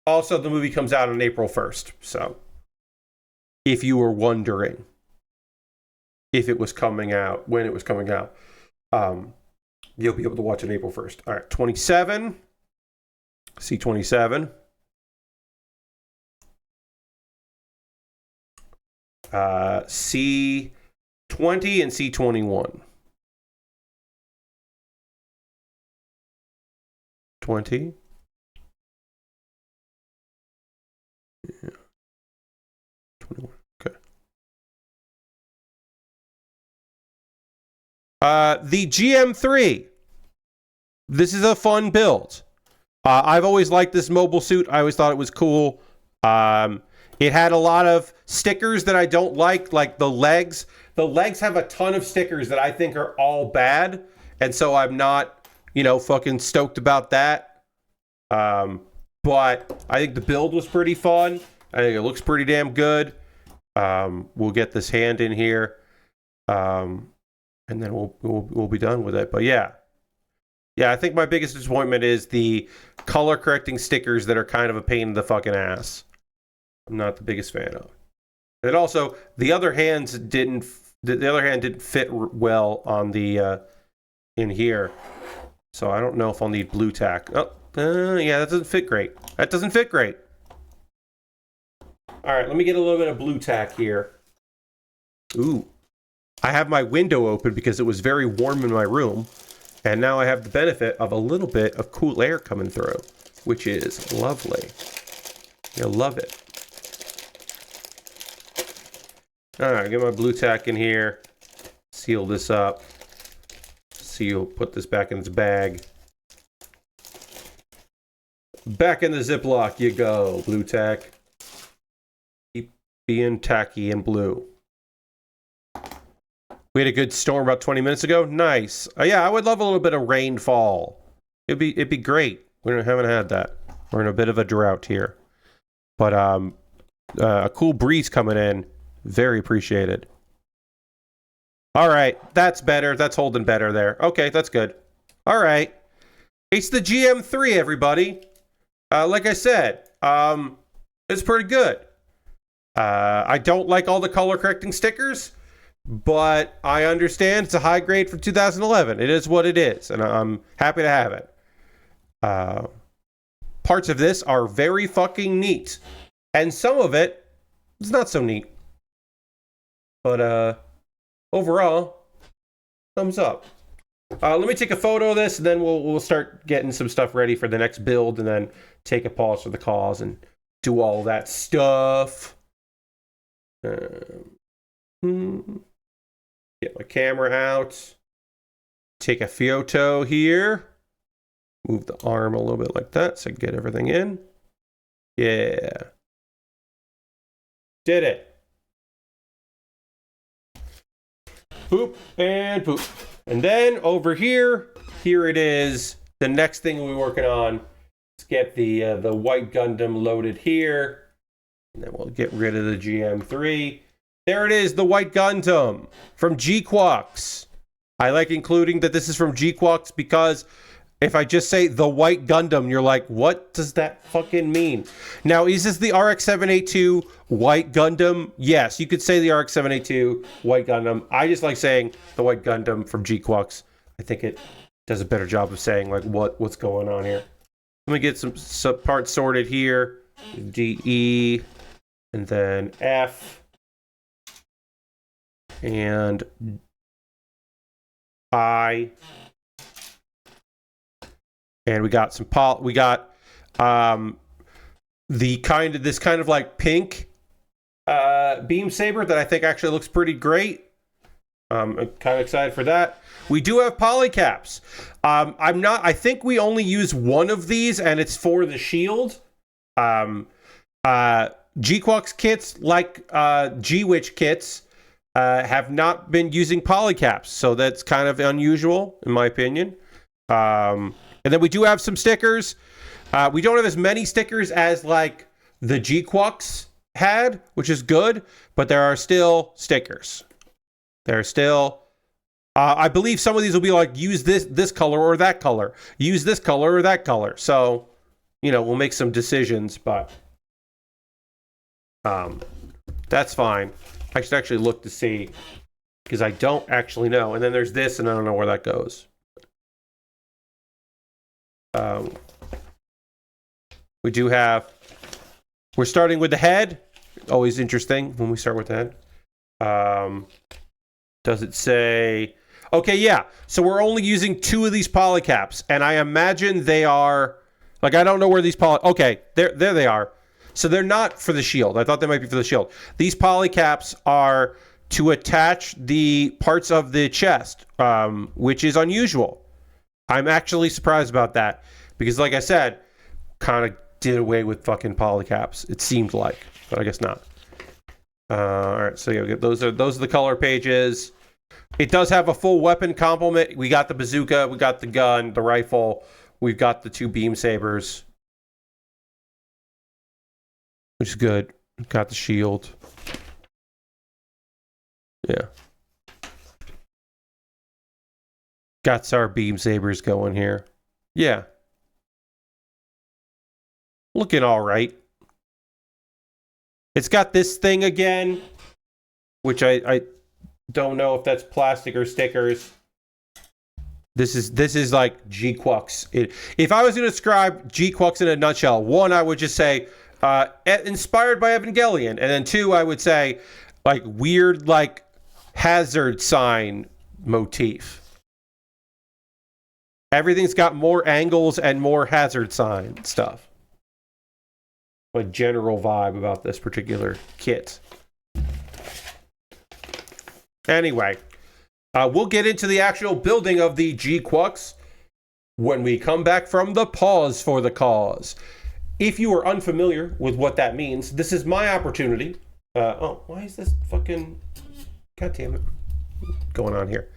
Speaker 1: also the movie comes out on April 1st. So if you were wondering if it was coming out, when it was coming out, you'll be able to watch it April 1st. All right, 27. C27. C20 and C21. 20. Yeah. 21. Okay. The GM3. This is a fun build. I've always liked this mobile suit. I always thought it was cool. It had a lot of stickers that I don't like the legs. The legs have a ton of stickers that I think are all bad. And so I'm not, fucking stoked about that. But I think the build was pretty fun. I think it looks pretty damn good. We'll get this hand in here. And then we'll be done with it. But yeah. Yeah, I think my biggest disappointment is the color correcting stickers that are kind of a pain in the fucking ass. I'm not the biggest fan of. And also, the other hand didn't fit well on the in here. So I don't know if I'll need blue tack. Oh, yeah, that doesn't fit great. That doesn't fit great. All right, let me get a little bit of blue tack here. Ooh. I have my window open because it was very warm in my room. And now I have the benefit of a little bit of cool air coming through, which is lovely. You'll love it. All right, get my blue tack in here. Seal this up. Seal, put this back in its bag. Back in the Ziploc you go, blue tack. Keep being tacky and blue. We had a good storm about 20 minutes ago. Nice. Yeah, I would love a little bit of rainfall. It'd be great. We haven't had that. We're in a bit of a drought here. But a cool breeze coming in. Very appreciated. All right, that's better. That's holding better there. Okay, that's good. All right. It's the GM3, everybody. Like I said, it's pretty good. I don't like all the color correcting stickers, but I understand it's a high grade for 2011. It is what it is, and I'm happy to have it. Parts of this are very fucking neat, and some of it is not so neat. But overall, thumbs up. Let me take a photo of this, and then we'll start getting some stuff ready for the next build, and then take a pause for the cause and do all that stuff. Get my camera out. Take a photo here. Move the arm a little bit like that so I can get everything in. Yeah. Did it. Poop and poop. And then over here it is. The next thing we're working on. Let's get the White Gundam loaded here. And then we'll get rid of the GM3. There it is, the White Gundam from Gquuuuuux. I like including that this is from Gquuuuuux because if I just say the White Gundam, you're like, what does that fucking mean? Now, is this the RX-782 White Gundam? Yes, you could say the RX-782 White Gundam. I just like saying the White Gundam from Gquuuuuux. I think it does a better job of saying like what's going on here. Let me get some parts sorted here. D, E, and then F, and I. And we got some this kind of like pink beam saber that I think actually looks pretty great. I'm kind of excited for that. We do have polycaps. I think we only use one of these, and it's for the shield. Gquuuuuux kits, like Gwitch kits, have not been using polycaps, so that's kind of unusual, in my opinion. And then we do have some stickers. We don't have as many stickers as like the Gquuuuuux had, which is good, but there are still stickers. There are still, I believe some of these will be like, use this color or that color. Use this color or that color. So, we'll make some decisions, but that's fine. I should actually look to see, because I don't actually know. And then there's this, and I don't know where that goes. We're starting with the head. Always interesting when we start with the head. Does it say? Okay, yeah. So we're only using 2 of these polycaps, and I imagine they are, like, I don't know where these okay, there they are. So they're not for the shield. I thought they might be for the shield. These polycaps are to attach the parts of the chest, which is unusual. I'm actually surprised about that because, like I said, kind of did away with fucking polycaps. It seemed like, but I guess not. All right, so yeah, those are the color pages. It does have a full weapon complement. We got the bazooka, we got the gun, the rifle, we've got the 2 beam sabers, which is good. Got the shield. Yeah. Got our beam sabers going here. Yeah. Looking all right. It's got this thing again, which I don't know if that's plastic or stickers. This is like Gquuuuux. If I was going to describe Gquuuuux in a nutshell, one, I would just say inspired by Evangelion, and then two, I would say like weird like hazard sign motif. Everything's got more angles and more hazard sign stuff. A general vibe about this particular kit. Anyway, we'll get into the actual building of the Gquuuuux when we come back from the pause for the cause. If you are unfamiliar with what that means, this is my opportunity. Why is this fucking... God damn it. What's going on here?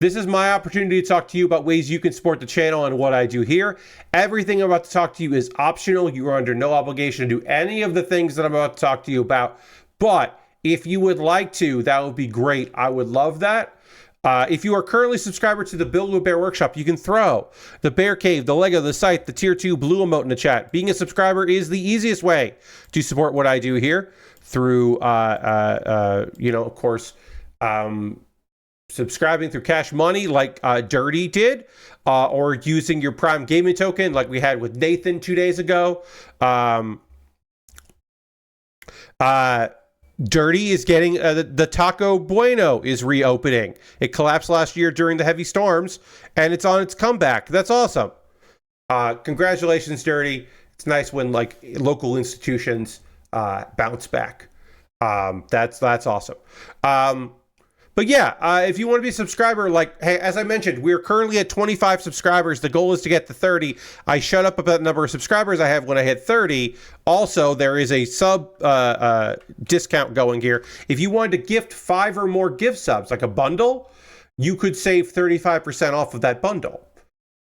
Speaker 1: This is my opportunity to talk to you about ways you can support the channel and what I do here. Everything I'm about to talk to you is optional. You are under no obligation to do any of the things that I'm about to talk to you about. But if you would like to, that would be great. I would love that. If you are currently a subscriber to the Build with Baer Workshop, you can throw the Bear Cave, the Lego, the Scythe, the Tier 2 blue emote in the chat. Being a subscriber is the easiest way to support what I do here through, of course, subscribing through Cash Money like Dirty did, or using your Prime Gaming token like we had with Nathan 2 days ago. Dirty is getting the Taco Bueno is reopening. It collapsed last year during the heavy storms, and it's on its comeback. That's awesome. Congratulations, Dirty. It's nice when like local institutions bounce back. That's awesome. But yeah, if you want to be a subscriber, like, hey, as I mentioned, we're currently at 25 subscribers. The goal is to get to 30. I shut up about the number of subscribers I have when I hit 30. Also, there is a sub discount going here. If you wanted to gift 5 or more gift subs, like a bundle, you could save 35% off of that bundle.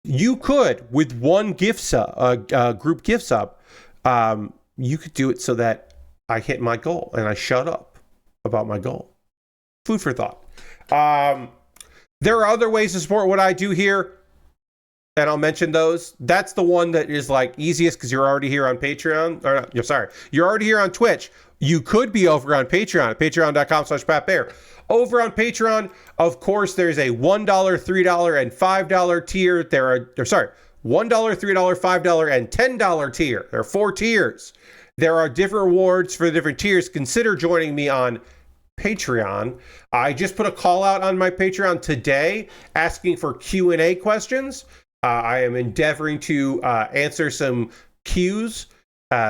Speaker 1: You could, with one gift sub, group gift sub, you could do it so that I hit my goal and I shut up about my goal. Food for thought. There are other ways to support what I do here, and I'll mention those. That's the one that is like easiest because you're already here on Patreon. You're already here on Twitch. You could be over on Patreon at patreon.com/PatBear. Over on Patreon, of course, there's a $1, $3, and $5 tier. $1, $3, $5, and $10 tier. There are 4 tiers. There are different rewards for the different tiers. Consider joining me on Patreon. I just put a call out on my Patreon today asking for Q&A questions. I am endeavoring to answer some Qs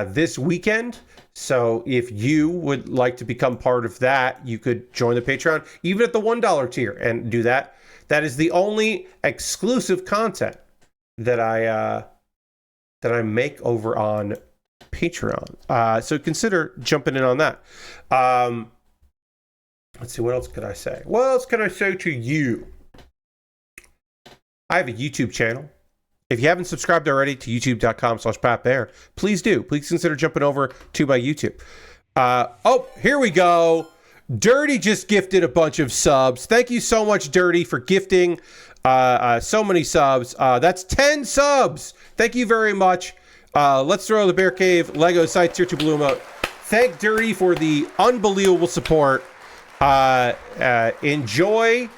Speaker 1: this weekend. So if you would like to become part of that, you could join the Patreon, even at the $1 tier, and do that. That is the only exclusive content that I make over on Patreon. So consider jumping in on that. Let's see, what else could I say? What else can I say to you? I have a YouTube channel. If you haven't subscribed already to youtube.com/PatBear, please do. Please consider jumping over to my YouTube. Here we go. Dirty just gifted a bunch of subs. Thank you so much, Dirty, for gifting so many subs. That's 10 subs. Thank you very much. Let's throw the Bear Cave Lego Scythe Tier 2 blue emote. Thank Dirty for the unbelievable support. Enjoy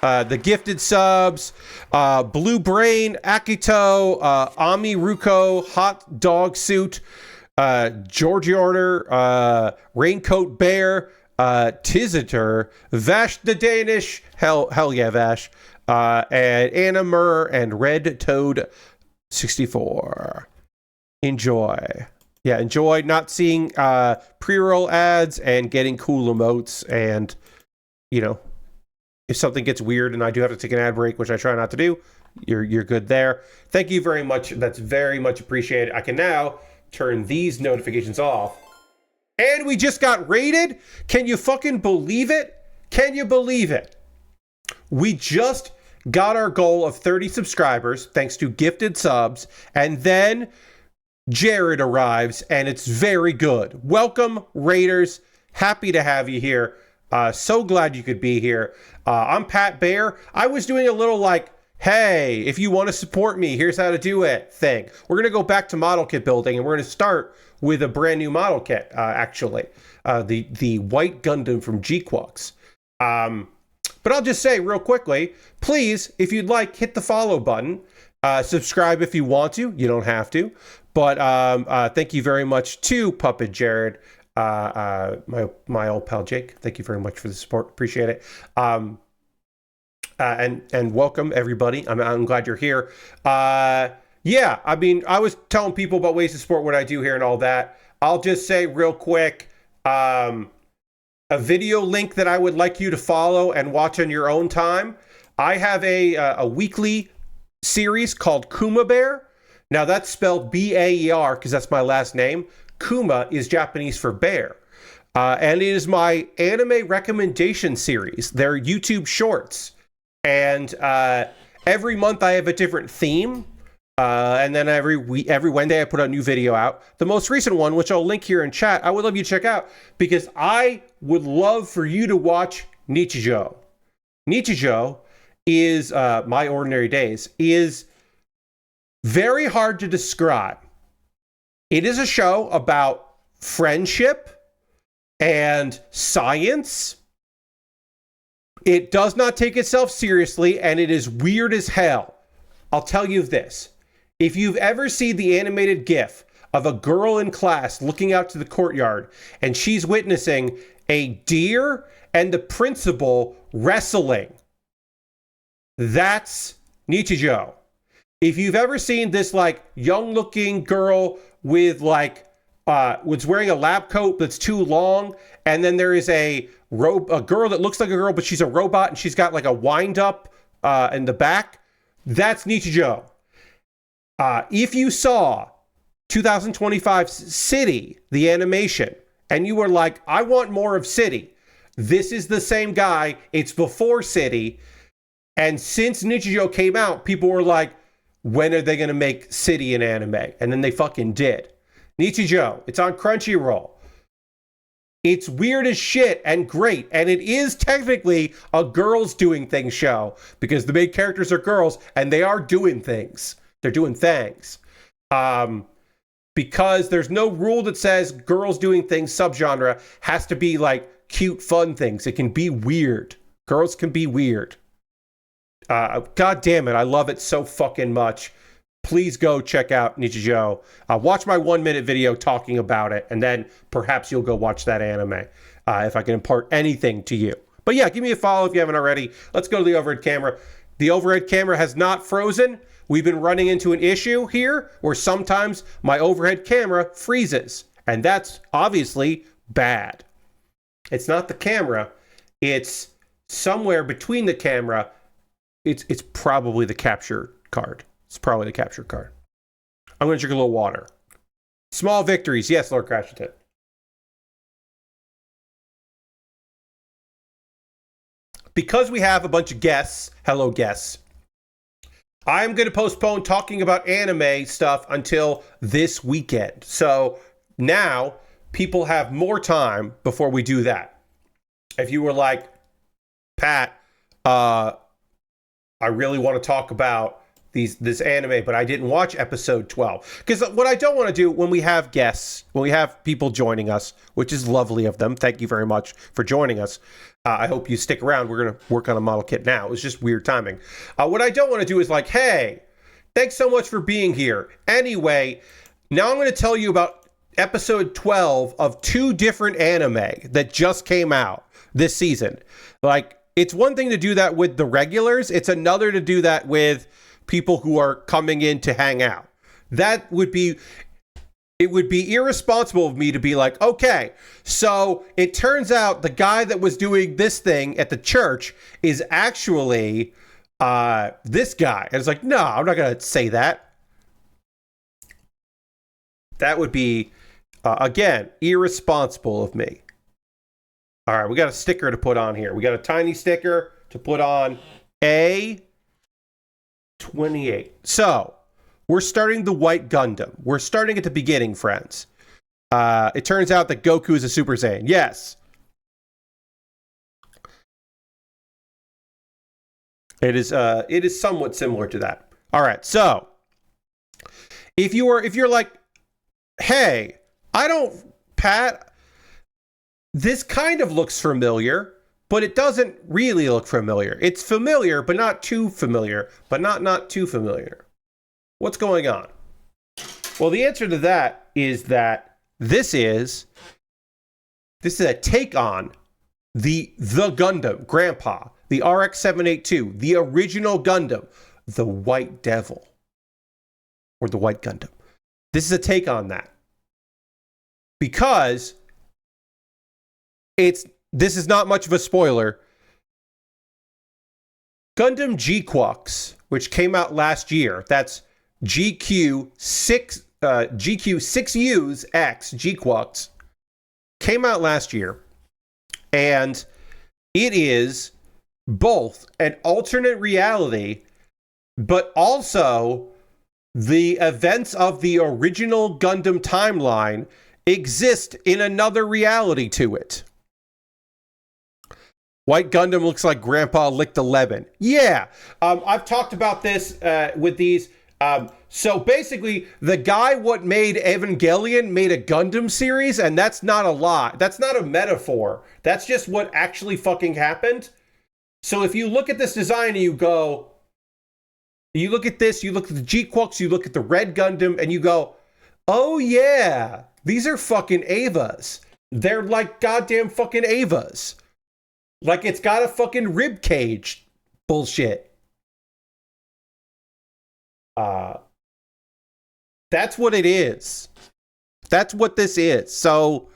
Speaker 1: the gifted subs. Blue Brain, Akito, Ami Ruko, Hot Dog Suit, Georgie Order, Raincoat Bear, Tiziter, Vash the Danish, hell yeah, Vash, and Animer and Red Toad 64. Enjoy. Yeah, enjoy not seeing pre-roll ads and getting cool emotes. And, you know, if something gets weird and I do have to take an ad break, which I try not to do, you're good there. Thank you very much. That's very much appreciated. I can now turn these notifications off. And we just got raided? Can you fucking believe it? Can you believe it? We just got our goal of 30 subscribers thanks to gifted subs, and then Jared arrives, and it's very good. Welcome, Raiders. Happy to have you here. So glad you could be here. I'm Pat Bear. I was doing a little like, hey, if you want to support me, here's how to do it thing. We're going to go back to model kit building, and we're going to start with a brand new model but the White Gundam from Gquuuuux. But I'll just say real quickly, please, if you'd like, hit the follow button. Subscribe if you want to. You don't have to. But thank you very much to Puppet Jared, my old pal Jake. Thank you very much for the support. Appreciate it. And welcome everybody. I'm glad you're here. Yeah, I mean, I was telling people about ways to support what I do here and all that. I'll just say real quick, a video link that I would like you to follow and watch on your own time. I have a weekly series called Kuma Baer. Now that's spelled B-A-E-R because that's my last name. Kuma is Japanese for bear. And it is my anime recommendation series. They're YouTube shorts. And every month I have a different theme. And then every Wednesday I put a new video out. The most recent one, which I'll link here in chat, I would love you to check out because I would love for you to watch Nichijou. Nichijou is My Ordinary Days, is very hard to describe. It is a show about friendship and science. It does not take itself seriously, and it is weird as hell. I'll tell you this. If you've ever seen the animated GIF of a girl in class looking out to the courtyard, and she's witnessing a deer and the principal wrestling, that's Nichijou. If you've ever seen this like young looking girl with like was wearing a lab coat that's too long, and then there is a girl that looks like a girl but she's a robot and she's got like a wind up in the back, that's Nichijou. If you saw 2025 City, the animation, and you were like, I want more of City, this is the same guy. It's before City. And since Nichijou came out, people were like, when are they going to make City an anime? And then they fucking did. Nichijou, it's on Crunchyroll. It's weird as shit and great. And it is technically a girls doing things show because the main characters are girls and they are doing things. They're doing things. Because there's no rule that says girls doing things subgenre has to be like cute, fun things. It can be weird. Girls can be weird. God damn it, I love it so fucking much. Please go check out Nichijou. Watch my 1-minute video talking about it, and then perhaps you'll go watch that anime if I can impart anything to you. But yeah, give me a follow if you haven't already. Let's go to the overhead camera. The overhead camera has not frozen. We've been running into an issue here where sometimes my overhead camera freezes, and that's obviously bad. It's not the camera. It's somewhere between the camera. It's probably the capture card. It's probably the capture card. I'm going to drink a little water. Small victories. Yes, Lord Crashington. Because we have a bunch of guests, hello guests, I'm going to postpone talking about anime stuff until this weekend. So now people have more time before we do that. If you were like, Pat, I really want to talk about this anime, but I didn't watch episode 12. Because what I don't want to do when we have guests, when we have people joining us, which is lovely of them, thank you very much for joining us. I hope you stick around. We're going to work on a model kit now. It's just weird timing. What I don't want to do is like, hey, thanks so much for being here. Anyway, now I'm going to tell you about episode 12 of 2 different anime that just came out this season. Like, it's one thing to do that with the regulars. It's another to do that with people who are coming in to hang out. It would be irresponsible of me to be like, okay, so it turns out the guy that was doing this thing at the church is actually this guy. And it's like, no, I'm not going to say that. That would be, again, irresponsible of me. All right, we got a sticker to put on here. We got a tiny sticker to put on A28. So, we're starting the White Gundam. We're starting at the beginning, friends. It turns out that Goku is a Super Saiyan. Yes. It is somewhat similar to that. All right, so if you're like, hey, Pat, this kind of looks familiar. but it doesn't really look familiar. It's familiar, but not too familiar, but not too familiar. What's going on? Well, the answer to that is that this is a take on the Gundam, Grandpa, the RX-782, the original Gundam, the White Devil, or the White Gundam. This is a take on that. Because this is not much of a spoiler. Gundam Gquuuuux, which came out last year, that's GQ6U's X Gquuuuux, came out last year, and it is both an alternate reality, but also the events of the original Gundam timeline exist in another reality to it. White Gundam looks like Grandpa licked a lemon. Yeah, I've talked about this with these. So basically, the guy what made Evangelion made a Gundam series, and that's not a lie. That's not a metaphor. That's just what actually fucking happened. So if you look at this design and you go, you look at this, you look at the Gquuuuux, you look at the Red Gundam, and you go, oh yeah, these are fucking Evas. They're like goddamn fucking Evas. Like it's got a fucking rib cage bullshit. That's what it is. That's what this is. So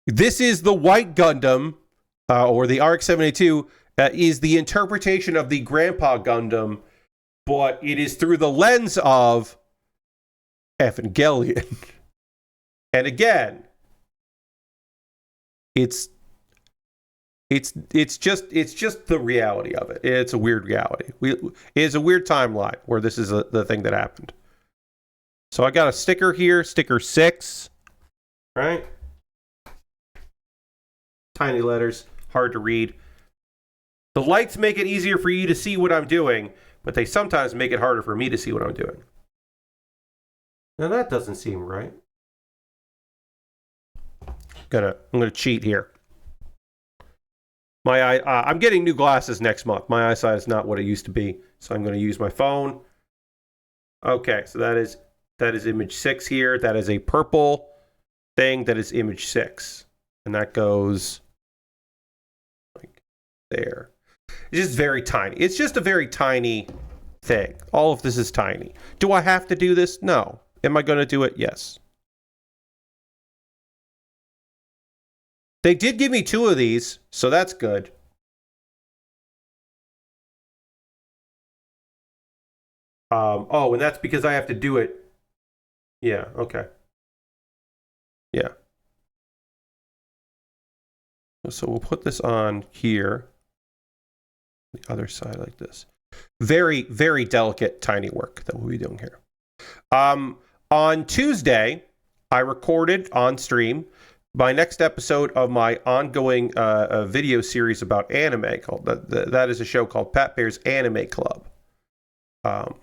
Speaker 1: this is the White Gundam, or the RX-782, is the interpretation of the Grandpa Gundam, but it is through the lens of Evangelion. And again, it's just the reality of it. It's a weird reality. It's a weird timeline where this is the thing that happened. So I got a sticker here, sticker 6, right? Tiny letters, hard to read. The lights make it easier for you to see what I'm doing, but they sometimes make it harder for me to see what I'm doing. Now that doesn't seem right. I'm gonna cheat here. I'm getting new glasses next month. My eyesight is not what it used to be, so I'm going to use my phone. Okay, so that is image 6 here. That is a purple thing. That is image 6, and that goes like there. It's just very tiny. It's just a very tiny thing. All of this is tiny. Do I have to do this? No. Am I going to do it? Yes. They did give me 2 of these, so that's good. Oh, and that's because I have to do it. Yeah, okay. Yeah. So we'll put this on here. The other side like this. Very, very delicate, tiny work that we'll be doing here. On Tuesday, I recorded on stream my next episode of my ongoing video series about anime. Called that is a show called Pat Baer's Anime Club. That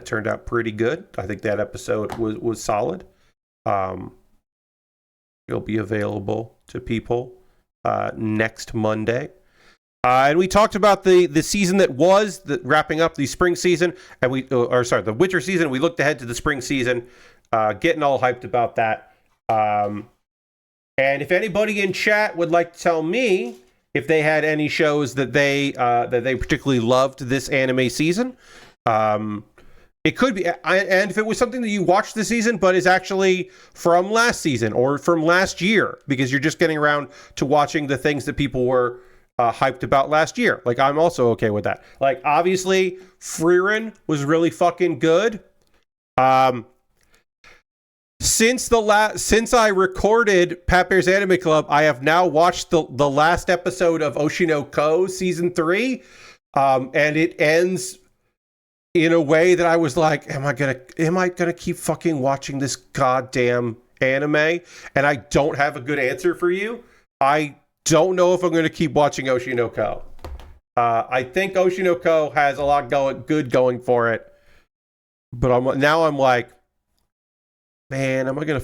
Speaker 1: turned out pretty good. I think that episode was solid. It'll be available to people next Monday. And we talked about the season that was wrapping up the spring season, and the winter season. We looked ahead to the spring season, getting all hyped about that. And if anybody in chat would like to tell me if they had any shows that they particularly loved this anime season, it could be, and if it was something that you watched this season but is actually from last season or from last year, because you're just getting around to watching the things that people were hyped about last year. Like, I'm also okay with that. Like, obviously, Frieren was really fucking good. Since I recorded Pat Baer's Anime Club, I have now watched the last episode of Oshinoko season 3, and it ends in a way that I was like, am I gonna keep fucking watching this goddamn anime? And I don't have a good answer for you. I don't know if I'm gonna keep watching Oshinoko. I think Oshinoko has a lot good going for it, but I'm like, man, am I gonna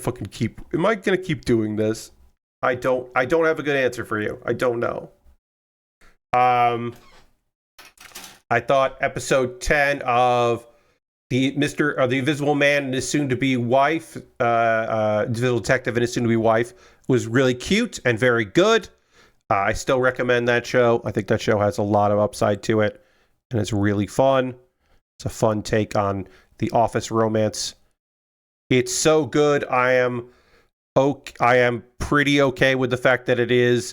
Speaker 1: keep doing this? I don't have a good answer for you. I don't know. I thought episode 10 of the Invisible Man and his soon-to-be wife, Invisible Detective and his soon-to-be wife, was really cute and very good. I still recommend that show. I think that show has a lot of upside to it, and it's really fun. It's a fun take on the office romance. It's so good. I am pretty okay with the fact that it is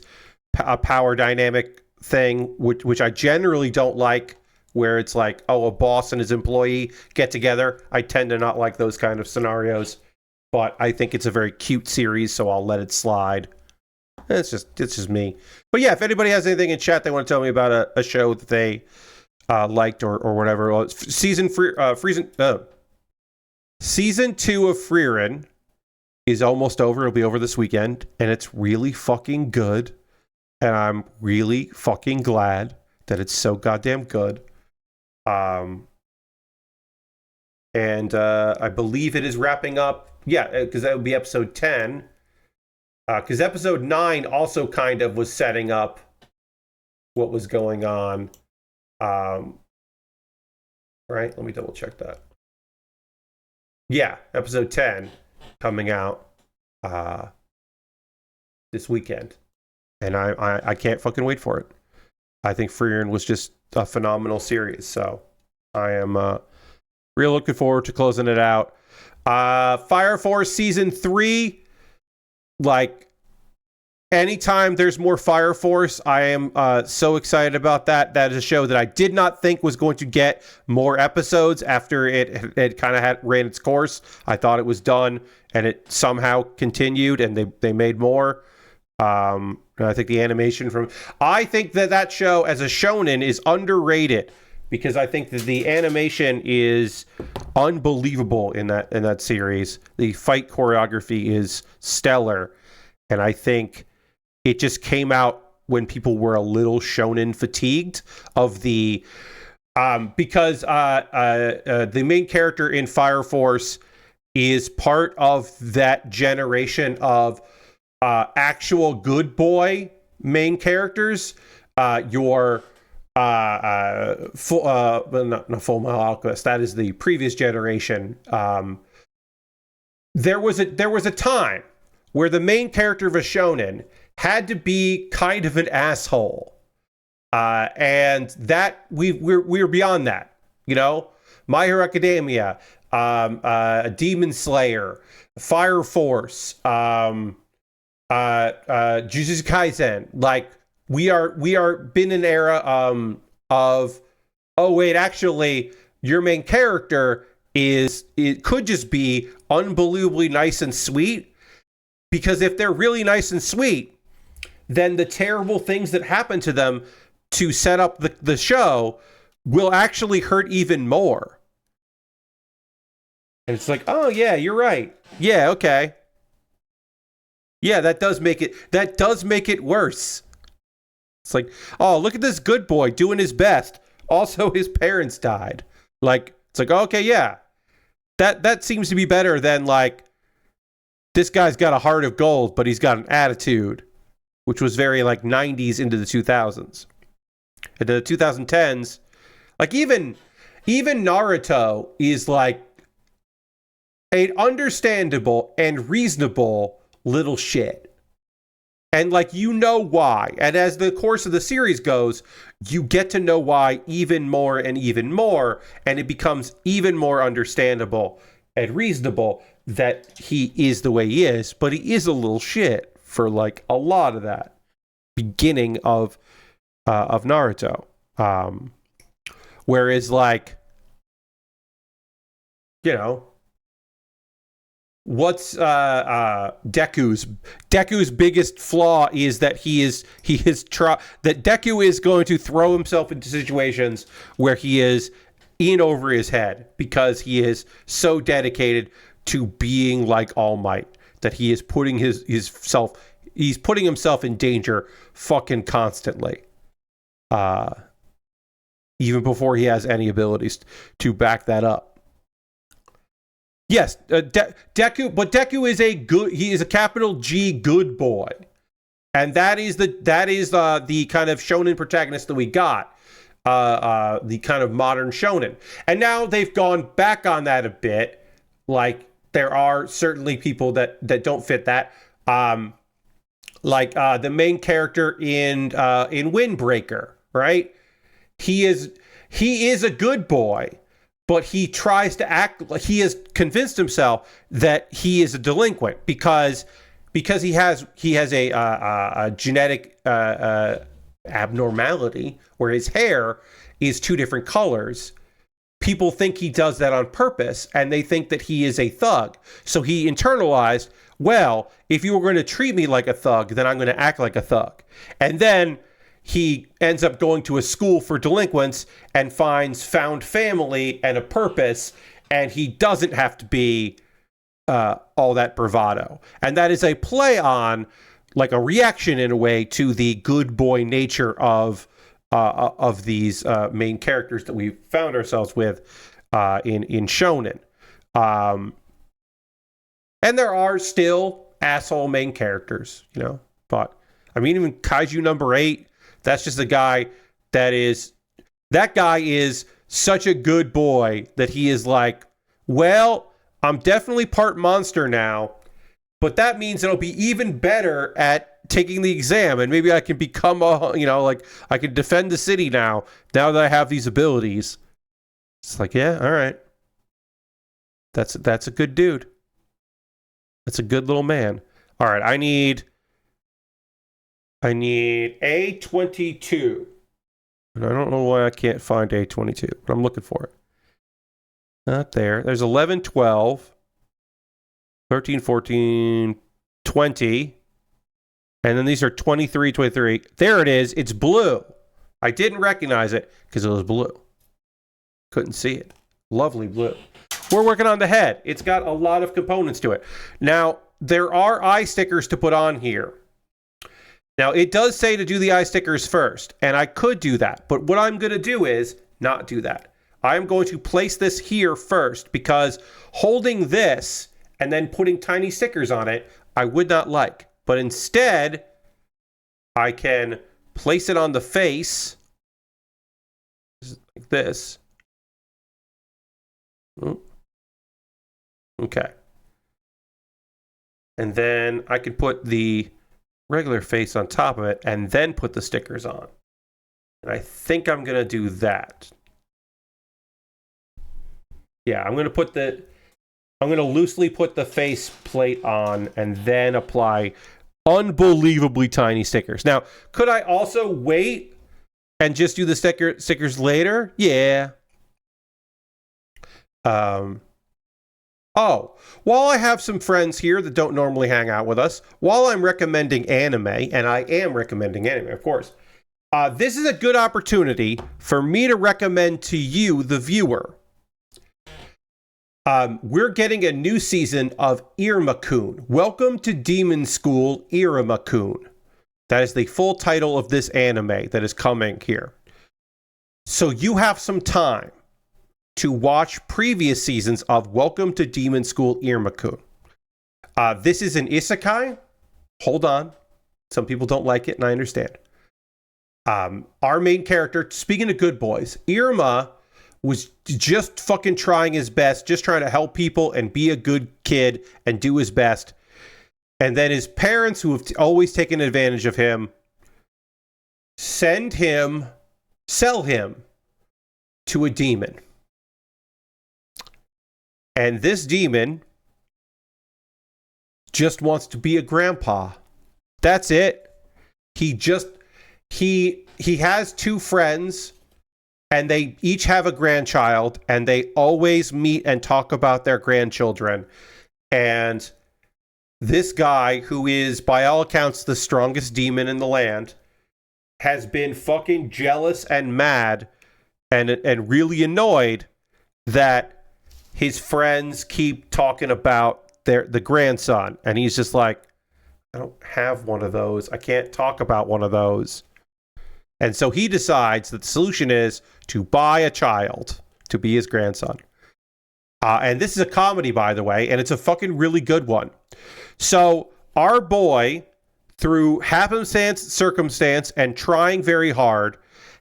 Speaker 1: a power dynamic thing, which I generally don't like, where it's like, oh, a boss and his employee get together. I tend to not like those kind of scenarios, but I think it's a very cute series, so I'll let it slide. It's just me. But yeah, if anybody has anything in chat they want to tell me about a show that they liked or whatever, well, season 2 of Frieren is almost over. It'll be over this weekend, and it's really fucking good. And I'm really fucking glad that it's so goddamn good. And I believe it is wrapping up. Yeah, because that would be episode 10. Because episode 9 also kind of was setting up what was going on. Right? Let me double check that. Yeah, episode 10 coming out this weekend. And I can't fucking wait for it. I think Frieren was just a phenomenal series. So I am real looking forward to closing it out. Fire Force Season 3. Like, anytime there's more Fire Force, I am so excited about that. That is a show that I did not think was going to get more episodes after it kind of ran its course. I thought it was done, and it somehow continued, and they made more. And I think the animation I think that show as a shonen is underrated, because I think that the animation is unbelievable in that series. The fight choreography is stellar, and I think it just came out when people were a little shonen fatigued of the because the main character in Fire Force is part of that generation of actual good boy main characters. Your not Full Metal Alchemist. That is the previous generation. There was a time where the main character of a shonen had to be kind of an asshole, and that we're beyond that. You know, My Hero Academia, Demon Slayer, Fire Force, Jujutsu Kaisen. Like, we are been an era of, oh wait, actually your main character it could just be unbelievably nice and sweet, because if they're really nice and sweet, then the terrible things that happen to them to set up the show will actually hurt even more. And it's like, oh yeah, you're right. Yeah, okay. Yeah, that does make it worse. It's like, oh, look at this good boy doing his best. Also, his parents died. Like, it's like, okay, yeah. That seems to be better than, like, this guy's got a heart of gold, but he's got an attitude, which was very, like, 90s into the 2000s. Into the 2010s, like, even Naruto is, like, an understandable and reasonable little shit. And, like, you know why. And as the course of the series goes, you get to know why even more, and it becomes even more understandable and reasonable that he is the way he is. But he is a little shit for, like, a lot of that beginning of Naruto. Whereas, like, you know, what's Deku's biggest flaw is that that Deku is going to throw himself into situations where he is in over his head, because he is so dedicated to being like All Might that he is putting himself in danger fucking constantly, even before he has any abilities to back that up. Yes, Deku, but Deku is he is a capital G good boy. And that is the kind of shonen protagonist that we got, the kind of modern shonen. And now they've gone back on that a bit. Like there are certainly people that don't fit that. Like the main character in Windbreaker, right? He is a good boy, but he tries to act like he has convinced himself that he is a delinquent because he has a genetic abnormality where his hair is two different colors. People think he does that on purpose, and they think that he is a thug. So he internalized, well, if you were going to treat me like a thug, then I'm going to act like a thug. And then he ends up going to a school for delinquents and finds found family and a purpose, and he doesn't have to be all that bravado. And that is a play on, like a reaction in a way, to the good boy nature of these main characters that we found ourselves with in shonen. And there are still asshole main characters, you know, but I mean, even Kaiju number 8, that's just a guy that guy is such a good boy that he is like, well, I'm definitely part monster now, but that means I'll be even better at taking the exam, and maybe I can become like I can defend the city now that I have these abilities. It's like, yeah, all right. That's a good dude. That's a good little man. All right, I need A22. And I don't know why I can't find A22, but I'm looking for it. Not there. There's 11, 12, 13, 14, 20. And then these are 23, 23. There it is. It's blue. I didn't recognize it because it was blue. Couldn't see it. Lovely blue. We're working on the head. It's got a lot of components to it. Now, there are eye stickers to put on here. Now, it does say to do the eye stickers first, and I could do that. But what I'm going to do is not do that. I'm going to place this here first because holding this and then putting tiny stickers on it, I would not like. But instead, I can place it on the face like this. Okay. And then I could put the regular face on top of it and then put the stickers on. And I think I'm going to do that. Yeah, I'm going to loosely put the face plate on and then apply unbelievably tiny stickers. Now, could I also wait and just do the stickers later? Yeah. Oh, while I have some friends here that don't normally hang out with us, while I'm recommending anime, and I am recommending anime, of course, this is a good opportunity for me to recommend to you, the viewer. We're getting a new season of Iruma-kun. Welcome to Demon School, Iruma-kun. That is the full title of this anime that is coming here. So you have some time to watch previous seasons of Welcome to Demon School, Iruma-kun. This is an isekai. Hold on. Some people don't like it, and I understand. Our main character, speaking of good boys, Iruma was just fucking trying his best, just trying to help people and be a good kid and do his best. And then his parents, who have always taken advantage of him, sell him to a demon. And this demon just wants to be a grandpa. That's it. He has two friends, and they each have a grandchild, and they always meet and talk about their grandchildren. And this guy, who is, by all accounts, the strongest demon in the land, has been fucking jealous and mad and really annoyed that his friends keep talking about the grandson. And he's just like, I don't have one of those. I can't talk about one of those. And so he decides that the solution is to buy a child to be his grandson. And this is a comedy, by the way, and it's a fucking really good one. So our boy through circumstance, and trying very hard,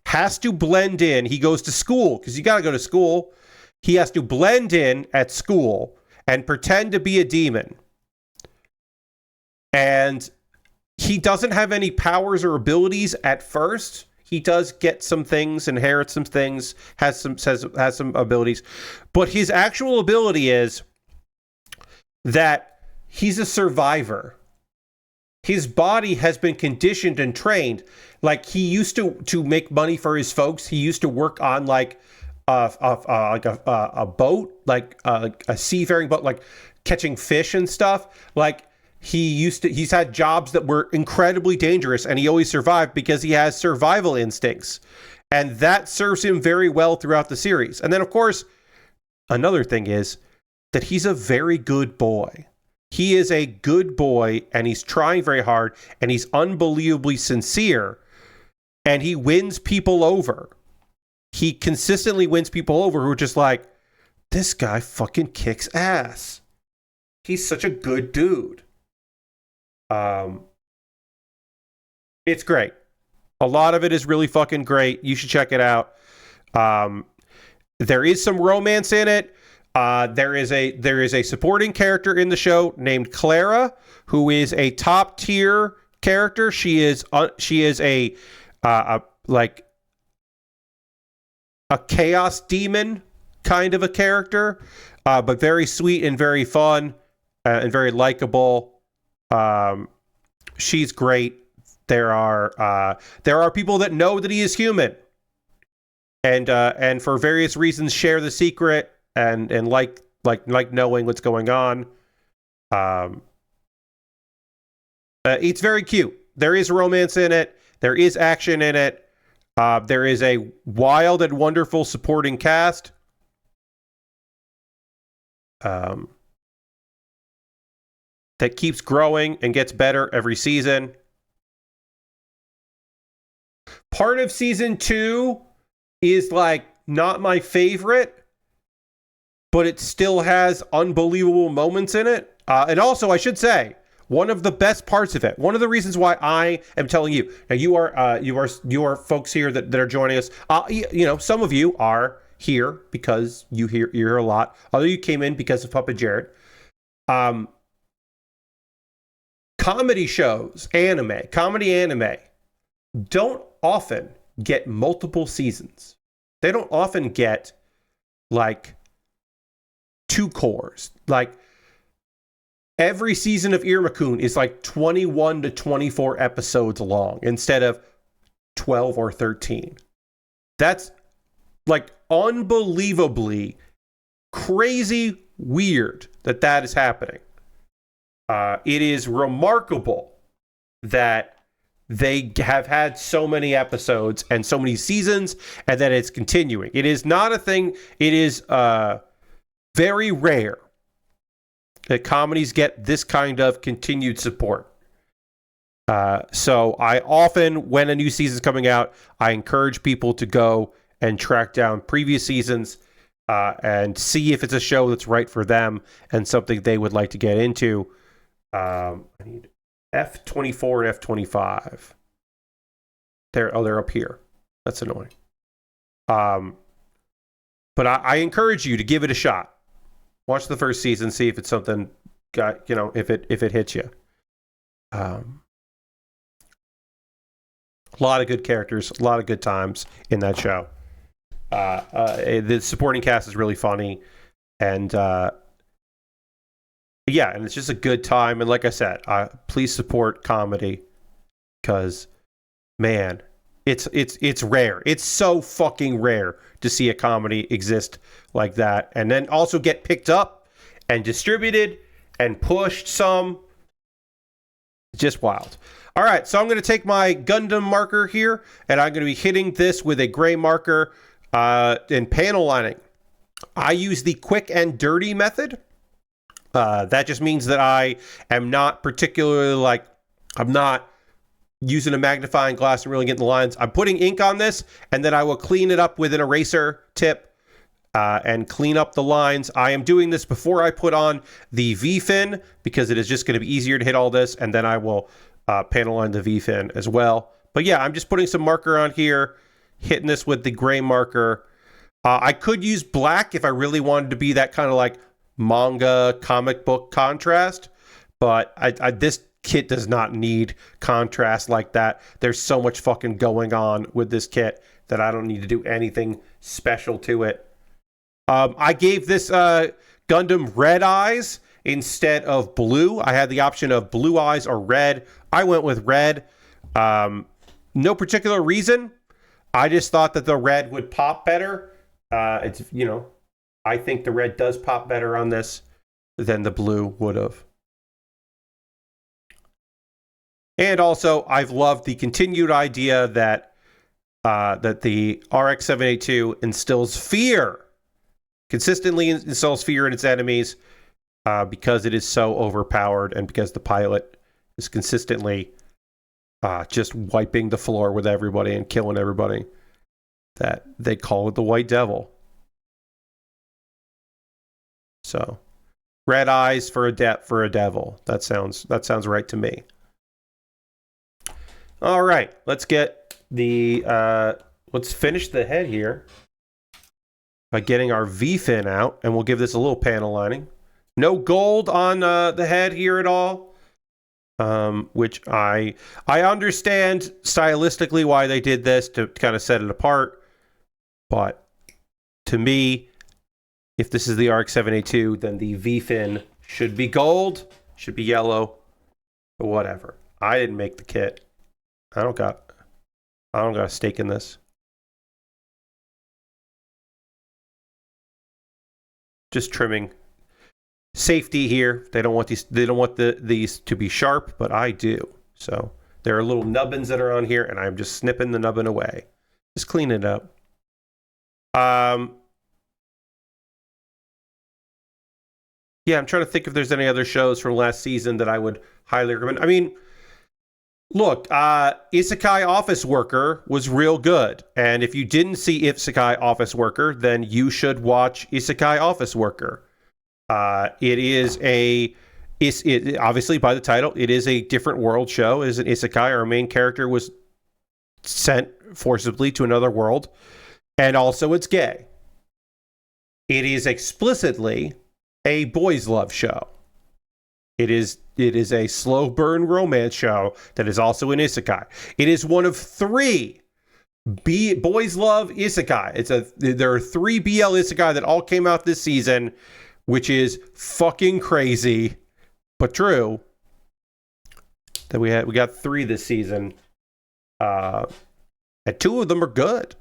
Speaker 1: has to blend in. He goes to school, because you got to go to school. He has to blend in at school and pretend to be a demon. And he doesn't have any powers or abilities at first. He does get some things, inherits some things, has some abilities. But his actual ability is that he's a survivor. His body has been conditioned and trained. Like, he used to make money for his folks. He used to work on like a boat, like a seafaring boat, like catching fish and stuff. Like, he's had jobs that were incredibly dangerous, and he always survived because he has survival instincts. And that serves him very well throughout the series. And then, of course, another thing is that he's a very good boy. He is a good boy, and he's trying very hard, and he's unbelievably sincere, and he wins people over. He consistently wins people over who are just like, this guy fucking kicks ass. He's such a good dude. It's great. A lot of it is really fucking great. You should check it out. There is some romance in it. There is a supporting character in the show named Clara, who is a top tier character. She is a chaos demon kind of a character, but very sweet and very fun and very likable. She's great. There are people that know that he is human, and for various reasons share the secret and like knowing what's going on. It's very cute. There is romance in it. There is action in it. There is a wild and wonderful supporting cast. That keeps growing and gets better every season. Part of season 2 is like not my favorite, but it still has unbelievable moments in it. And also, I should say, one of the best parts of it, one of the reasons why I am telling you, now you are folks here that are joining us. Some of you are here because you hear a lot. Other you came in because of Puppet Jared. Comedy shows, comedy anime, don't often get multiple seasons. They don't often get like 2 cores. Like, every season of Irmakun is like 21 to 24 episodes long instead of 12 or 13. That's like unbelievably crazy weird that is happening. It is remarkable that they have had so many episodes and so many seasons, and that it's continuing. It is not a thing. It is very rare that comedies get this kind of continued support. So I often, when a new season is coming out, I encourage people to go and track down previous seasons and see if it's a show that's right for them and something they would like to get into. I need F24 and F25. They're up here. That's annoying. But I encourage you to give it a shot. Watch the first season, see if it's something if it hits you. A lot of good characters, a lot of good times in that show. The supporting cast is really funny, and and it's just a good time. And like I said, please support comedy, because man, it's rare. It's so fucking rare to see a comedy exist like that, and then also get picked up and distributed and pushed some. Just wild. All right, so I'm going to take my Gundam marker here, and I'm going to be hitting this with a gray marker in panel lining. I use the quick and dirty method. That just means that I am not particularly I'm not using a magnifying glass and really getting the lines. I'm putting ink on this, and then I will clean it up with an eraser tip and clean up the lines. I am doing this before I put on the V-fin, because it is just going to be easier to hit all this, and then I will panel on the V-fin as well. But yeah, I'm just putting some marker on here, hitting this with the gray marker. I could use black if I really wanted to be that kind of like manga comic book contrast, but this kit does not need contrast like that. There's so much fucking going on with this kit that I don't need to do anything special to it. I gave this Gundam red eyes instead of blue. I had the option of blue eyes or red. I went with red. No particular reason. I just thought that the red would pop better. It's, you know, I think the red does pop better on this than the blue would have. And also, I've loved the continued idea that that the RX-782 instills fear, consistently instills fear in its enemies because it is so overpowered and because the pilot is consistently just wiping the floor with everybody and killing everybody. That they call it the White Devil. So, red eyes for a devil. That sounds right to me. All right, let's get the let's finish the head here by getting our V-fin out, and we'll give this a little panel lining. No gold on the head here at all, which I understand stylistically why they did this to kind of set it apart, but to me, if this is the RX-782, then the V-fin should be gold, should be yellow, but whatever. I didn't make the kit. I don't got a stake in this. Just trimming safety here. They don't want these to be sharp, but I do. So there are little nubbins that are on here, and I'm just snipping the nubbin away. Just clean it up. Yeah, I'm trying to think if there's any other shows from last season that I would highly recommend. I mean, look, Isekai Office Worker was real good. And if you didn't see Isekai Office Worker, then you should watch Isekai Office Worker. It obviously by the title, it is a different world show. It is an Isekai. Our main character was sent forcibly to another world. And also it's gay. It is explicitly a boys' love show. It is a slow burn romance show that is also an isekai. It is one of 3 boys love isekai. There are 3 BL isekai that all came out this season, which is fucking crazy, but true. That we got 3 this season, and 2 of them are good.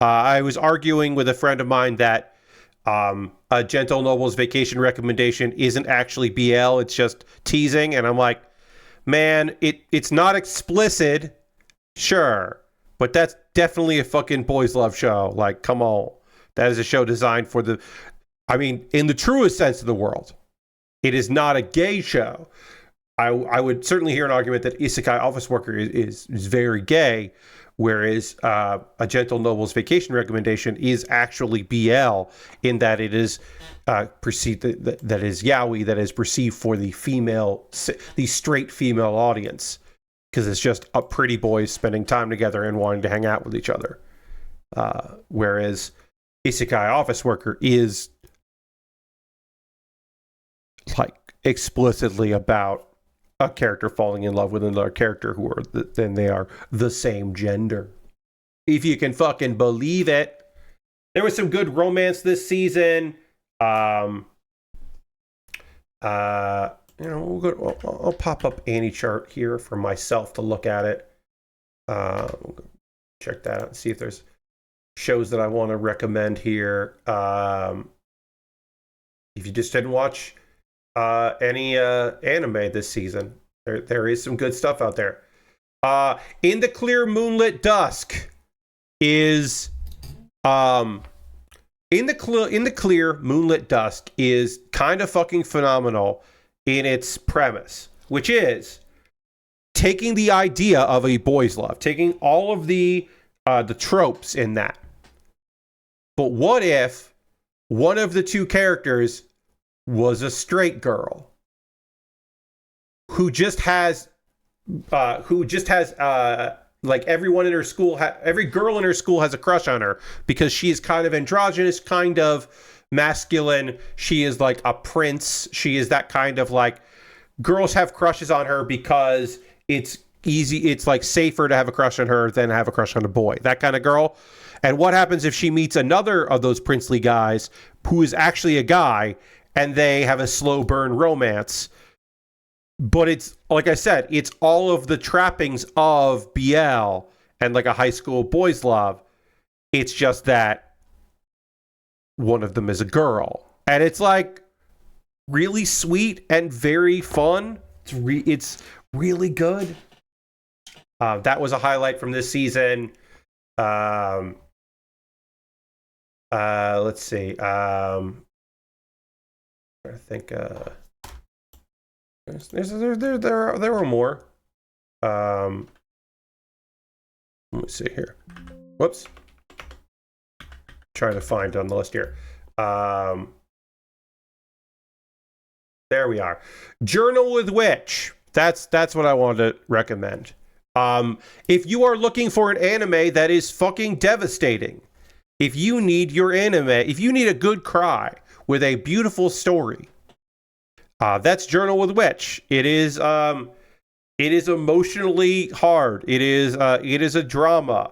Speaker 1: I was arguing with a friend of mine that a Gentle Noble's Vacation Recommendation isn't actually BL, it's just teasing, and I'm like, man, it's not explicit, sure, but that's definitely a fucking boys love show. Like, come on. That is a show designed for in the truest sense of the world. It is not a gay show. I would certainly hear an argument that Isekai Office Worker is very gay, whereas A Gentle Noble's Vacation Recommendation is actually BL in that it is perceived that is yaoi, that is perceived for the straight female audience, because it's just pretty boys spending time together and wanting to hang out with each other. Whereas Isekai Office Worker is like explicitly about a character falling in love with another character who are then they are the same gender. If you can fucking believe it. There was some good romance this season. I'll pop up Annie chart here for myself to look at it. Check that out and see if there's shows that I want to recommend here. If you just didn't watch any anime this season, there is some good stuff out there. In the Clear Moonlit Dusk is in the Clear Moonlit Dusk is kind of fucking phenomenal in its premise, which is taking the idea of a boys' love, taking all of the tropes in that. But what if one of the 2 characters was a straight girl who just has who just has like everyone in her school, every girl in her school has a crush on her because she is kind of androgynous, kind of masculine. She is like a prince. She is that kind of like, girls have crushes on her because it's easy. It's like safer to have a crush on her than have a crush on a boy. That kind of girl. And what happens if she meets another of those princely guys who is actually a guy and they have a slow burn romance? But it's, like I said, it's all of the trappings of BL and like a high school boys love. It's just that one of them is a girl. And it's like really sweet and very fun. It's really good. That was a highlight from this season. Let's see. I think there were more. Let me see here. Whoops. Trying to find on the list here. There we are. Journal with Witch. That's what I wanted to recommend. If you are looking for an anime that is fucking devastating, if you need your anime, if you need a good cry with a beautiful story, that's Journal with Witch. It is emotionally hard. It is a drama.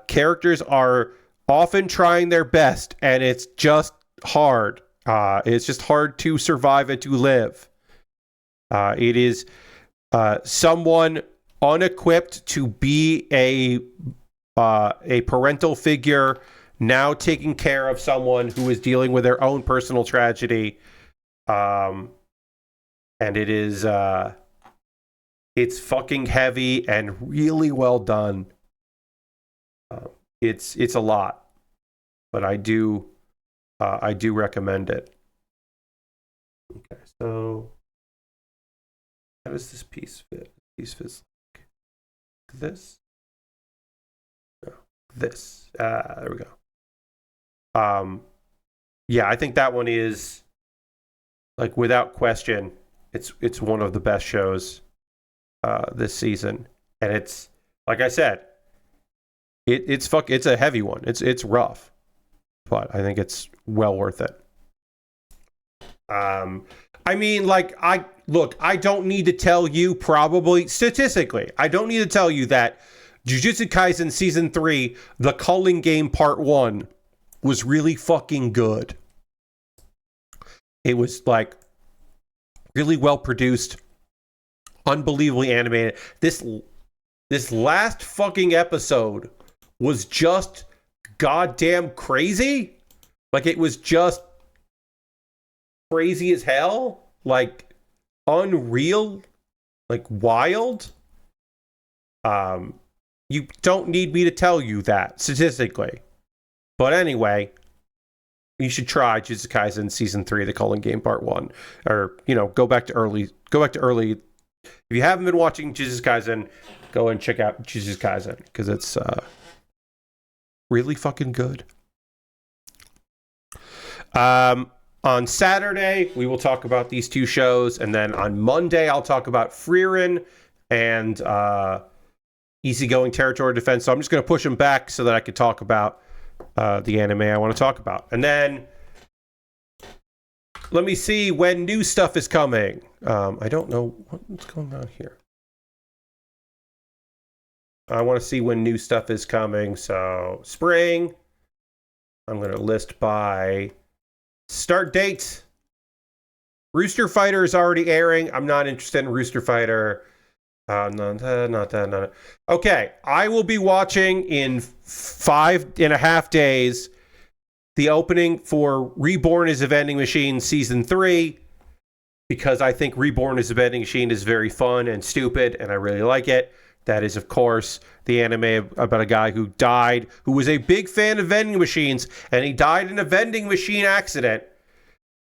Speaker 1: Characters are often trying their best, and it's just hard. It's just hard to survive and to live. It is someone unequipped to be a parental figure, now taking care of someone who is dealing with their own personal tragedy. And it is it's fucking heavy and really well done. It's a lot, but I do recommend it. Okay, so how does this piece fit? Piece fits like this. No, this. There we go. Yeah, I think that one is like without question. It's one of the best shows this season, and it's like I said, it's a heavy one. It's rough, but I think it's well worth it. I mean, like, I don't need to tell you, probably statistically, I don't need to tell you that Jujutsu Kaisen Season 3, The Culling Game Part 1, was really fucking good. It was, like, really well produced, unbelievably animated. This last fucking episode was just goddamn crazy. Like, it was just crazy as hell, like unreal, like wild. You don't need me to tell you that statistically, but anyway, you should try Jujutsu Kaisen Season 3, The Culling Game Part 1, or go back to early. If you haven't been watching Jujutsu Kaisen, go and check out Jujutsu Kaisen because it's really fucking good. On Saturday, we will talk about these two shows, and then on Monday, I'll talk about Frieren and Easygoing Territory Defense. So I'm just going to push them back so that I can talk about the anime I want to talk about. And then let me see when new stuff is coming. I don't know what's going on here. I want to see when new stuff is coming. So spring, I'm going to list by start date. Rooster Fighter is already airing. I'm not interested in Rooster Fighter. Not that. Okay, I will be watching in 5.5 days the opening for Reborn is a Vending Machine Season 3 because I think Reborn is a Vending Machine is very fun and stupid, and I really like it. That is, of course, the anime about a guy who died, who was a big fan of vending machines, and he died in a vending machine accident.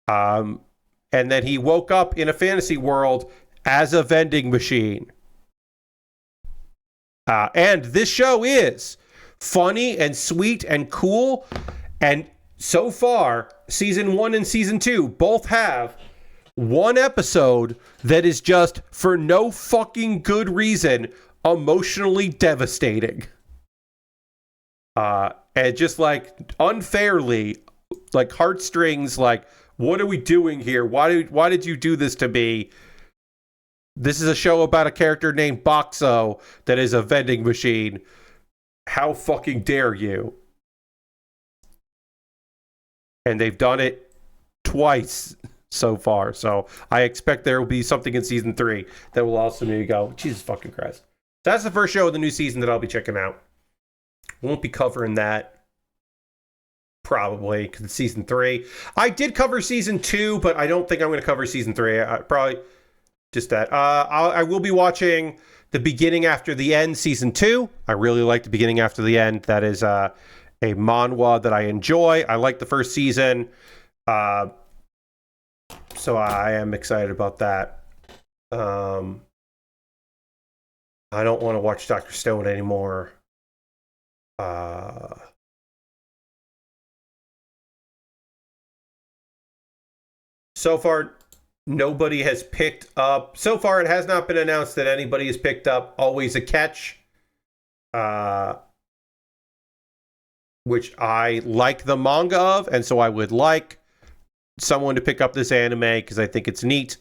Speaker 1: And then he woke up in a fantasy world as a vending machine. And this show is funny and sweet and cool. And so far, Season 1 and Season 2 both have one episode that is just, for no fucking good reason, emotionally devastating. And just like unfairly, like heartstrings, like, what are we doing here? Why did you do this to me? This is a show about a character named Boxo that is a vending machine. How fucking dare you? And they've done it twice so far. So I expect there will be something in season 3 that will also make you go, Jesus fucking Christ. That's the first show of the new season that I'll be checking out. Won't be covering that. Probably, because it's season 3. I did cover season 2, but I don't think I'm going to cover season 3. Probably just that. I will be watching The Beginning After the End, season 2. I really like The Beginning After the End. That is a manhwa that I enjoy. I like the first season. So I am excited about that. I don't want to watch Dr. Stone anymore. So far, nobody has picked up. So far, it has not been announced that anybody has picked up Always a Catch, which I like the manga of, and so I would like someone to pick up this anime because I think it's neat.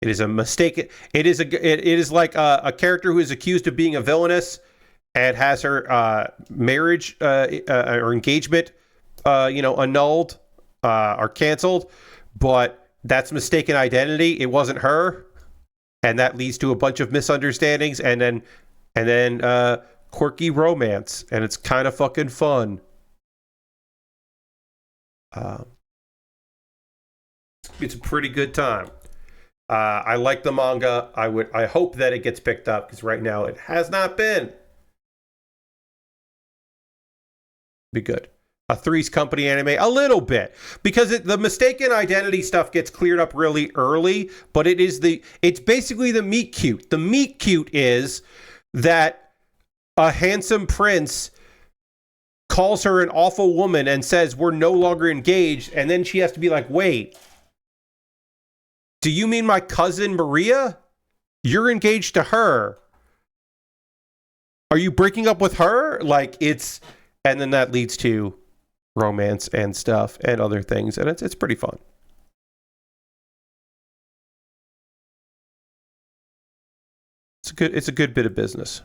Speaker 1: It is a mistake. It is like a character who is accused of being a villainess and has her marriage or engagement, annulled or canceled, but that's mistaken identity. It wasn't her, and that leads to a bunch of misunderstandings, and then quirky romance, and it's kind of fucking fun. It's a pretty good time. I like the manga. I hope that it gets picked up because right now it has not been. Be good. A Three's Company anime, a little bit, because the mistaken identity stuff gets cleared up really early, but it's basically the meet cute. The meet cute is that a handsome prince calls her an awful woman and says, we're no longer engaged, and then she has to be like, wait, do you mean my cousin Maria? You're engaged to her. Are you breaking up with her? And then that leads to romance and stuff and other things, and it's pretty fun. It's a good bit of business.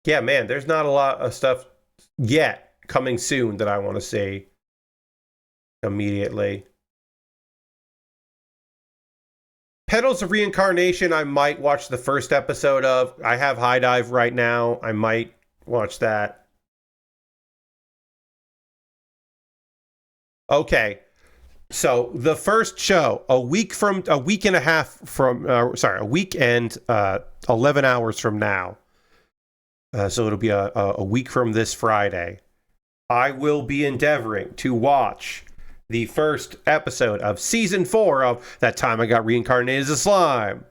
Speaker 1: Yeah, man, there's not a lot of stuff yet coming soon that I want to see immediately. Petals of Reincarnation, I might watch the first episode of. I have High Dive right now. I might watch that. Okay. So the first show, a week and 11 hours from now. So it'll be a week from this Friday. I will be endeavoring to watch the first episode of season 4 of That Time I Got Reincarnated as a Slime,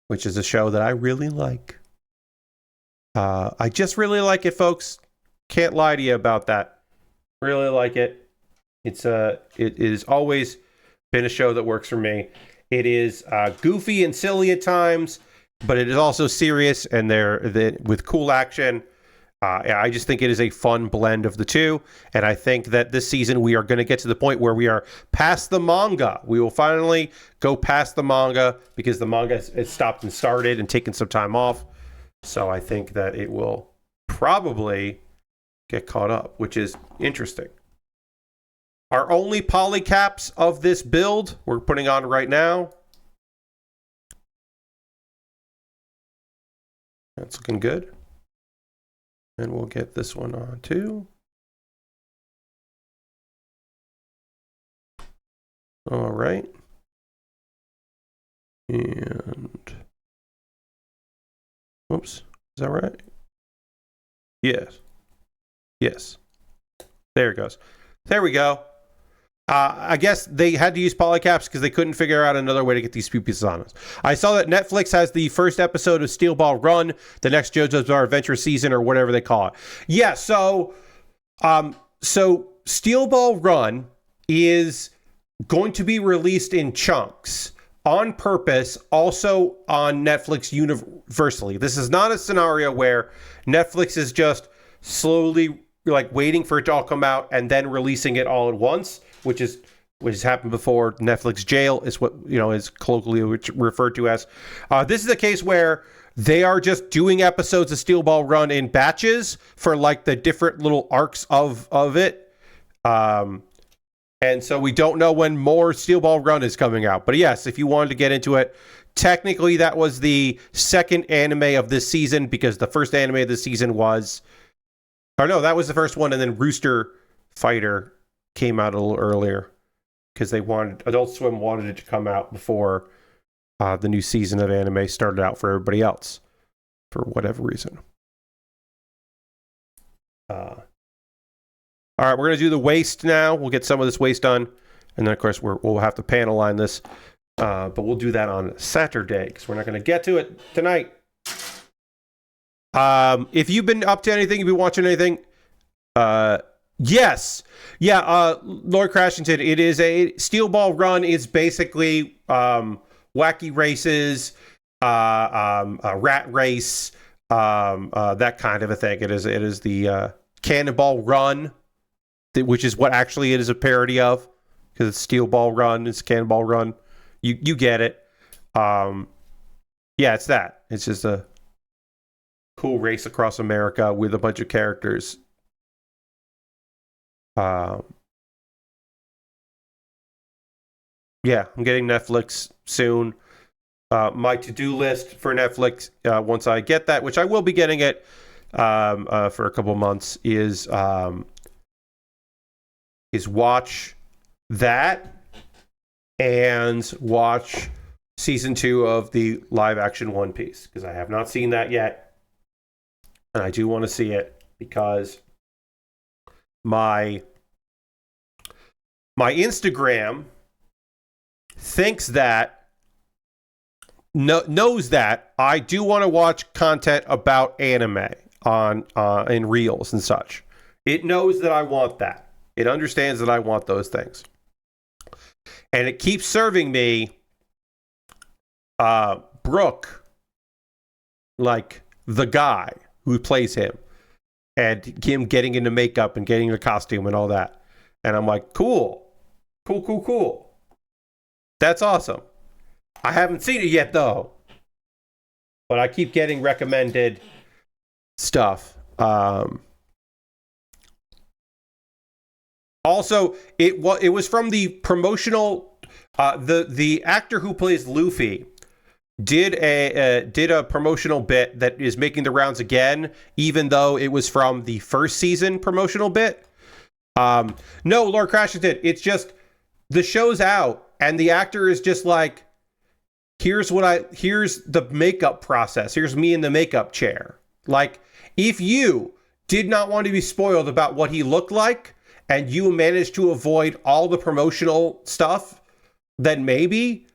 Speaker 1: which is a show that I really like. I just really like it, folks. Can't lie to you about that. Really like it. It is always been a show that works for me. It is goofy and silly at times, but it is also serious and with cool action. I just think it is a fun blend of the two, and I think that this season we are going to get to the point where we are past the manga. We will finally go past the manga because the manga has stopped and started and taken some time off. So I think that it will probably get caught up, which is interesting. Our only polycaps of this build we're putting on right now. That's looking good. And we'll get this one on too. All right. And oops, is that right? Yes. Yes. There it goes. There we go. I guess they had to use polycaps because they couldn't figure out another way to get these pieces on us. I saw that Netflix has the first episode of Steel Ball Run, the next JoJo's Bizarre Adventure season, or whatever they call it. Yeah, so Steel Ball Run is going to be released in chunks on purpose, also on Netflix universally. This is not a scenario where Netflix is just slowly like waiting for it to all come out and then releasing it all at once, which has happened before. Netflix jail is what is colloquially referred to as. This is a case where they are just doing episodes of Steel Ball Run in batches for like the different little arcs of it. And so we don't know when more Steel Ball Run is coming out. But yes, if you wanted to get into it, technically that was the second anime of this season, because the first anime of the season was... Or no, that was the first one, and then Rooster Fighter came out a little earlier because Adult Swim wanted it to come out before the new season of anime started out for everybody else for whatever reason. All right, we're going to do the waist now. We'll get some of this waist done, and then, of course, we'll have to panel line this, but we'll do that on Saturday because we're not going to get to it tonight. If you've been up to anything, you've been watching anything, yes. Yeah, Lord Crashington, it is Steel Ball Run is basically wacky races, a rat race, that kind of a thing. It is the Cannonball Run, which is what actually it is a parody of, because it's Steel Ball Run, it's Cannonball Run. You get it. Yeah, it's that. It's just a cool race across America with a bunch of characters. Yeah, I'm getting Netflix soon. My to-do list for Netflix, once I get that, which I will be getting it for a couple months, is watch that and watch season 2 of the live-action One Piece, because I have not seen that yet. And I do want to see it because my Instagram thinks that knows that I do want to watch content about anime on in reels and such. It knows that I want that. It understands that I want those things, and it keeps serving me Brooke, like the guy who plays him, and him getting into makeup and getting the costume and all that. And I'm like, cool. That's awesome. I haven't seen it yet, though. But I keep getting recommended stuff. Also, it was from the promotional... the actor who plays Luffy did a promotional bit that is making the rounds again, even though it was from the first season promotional bit. No, Lord Crashington, it's just the show's out and the actor is just like, here's the makeup process. Here's me in the makeup chair. Like, if you did not want to be spoiled about what he looked like and you managed to avoid all the promotional stuff, then maybe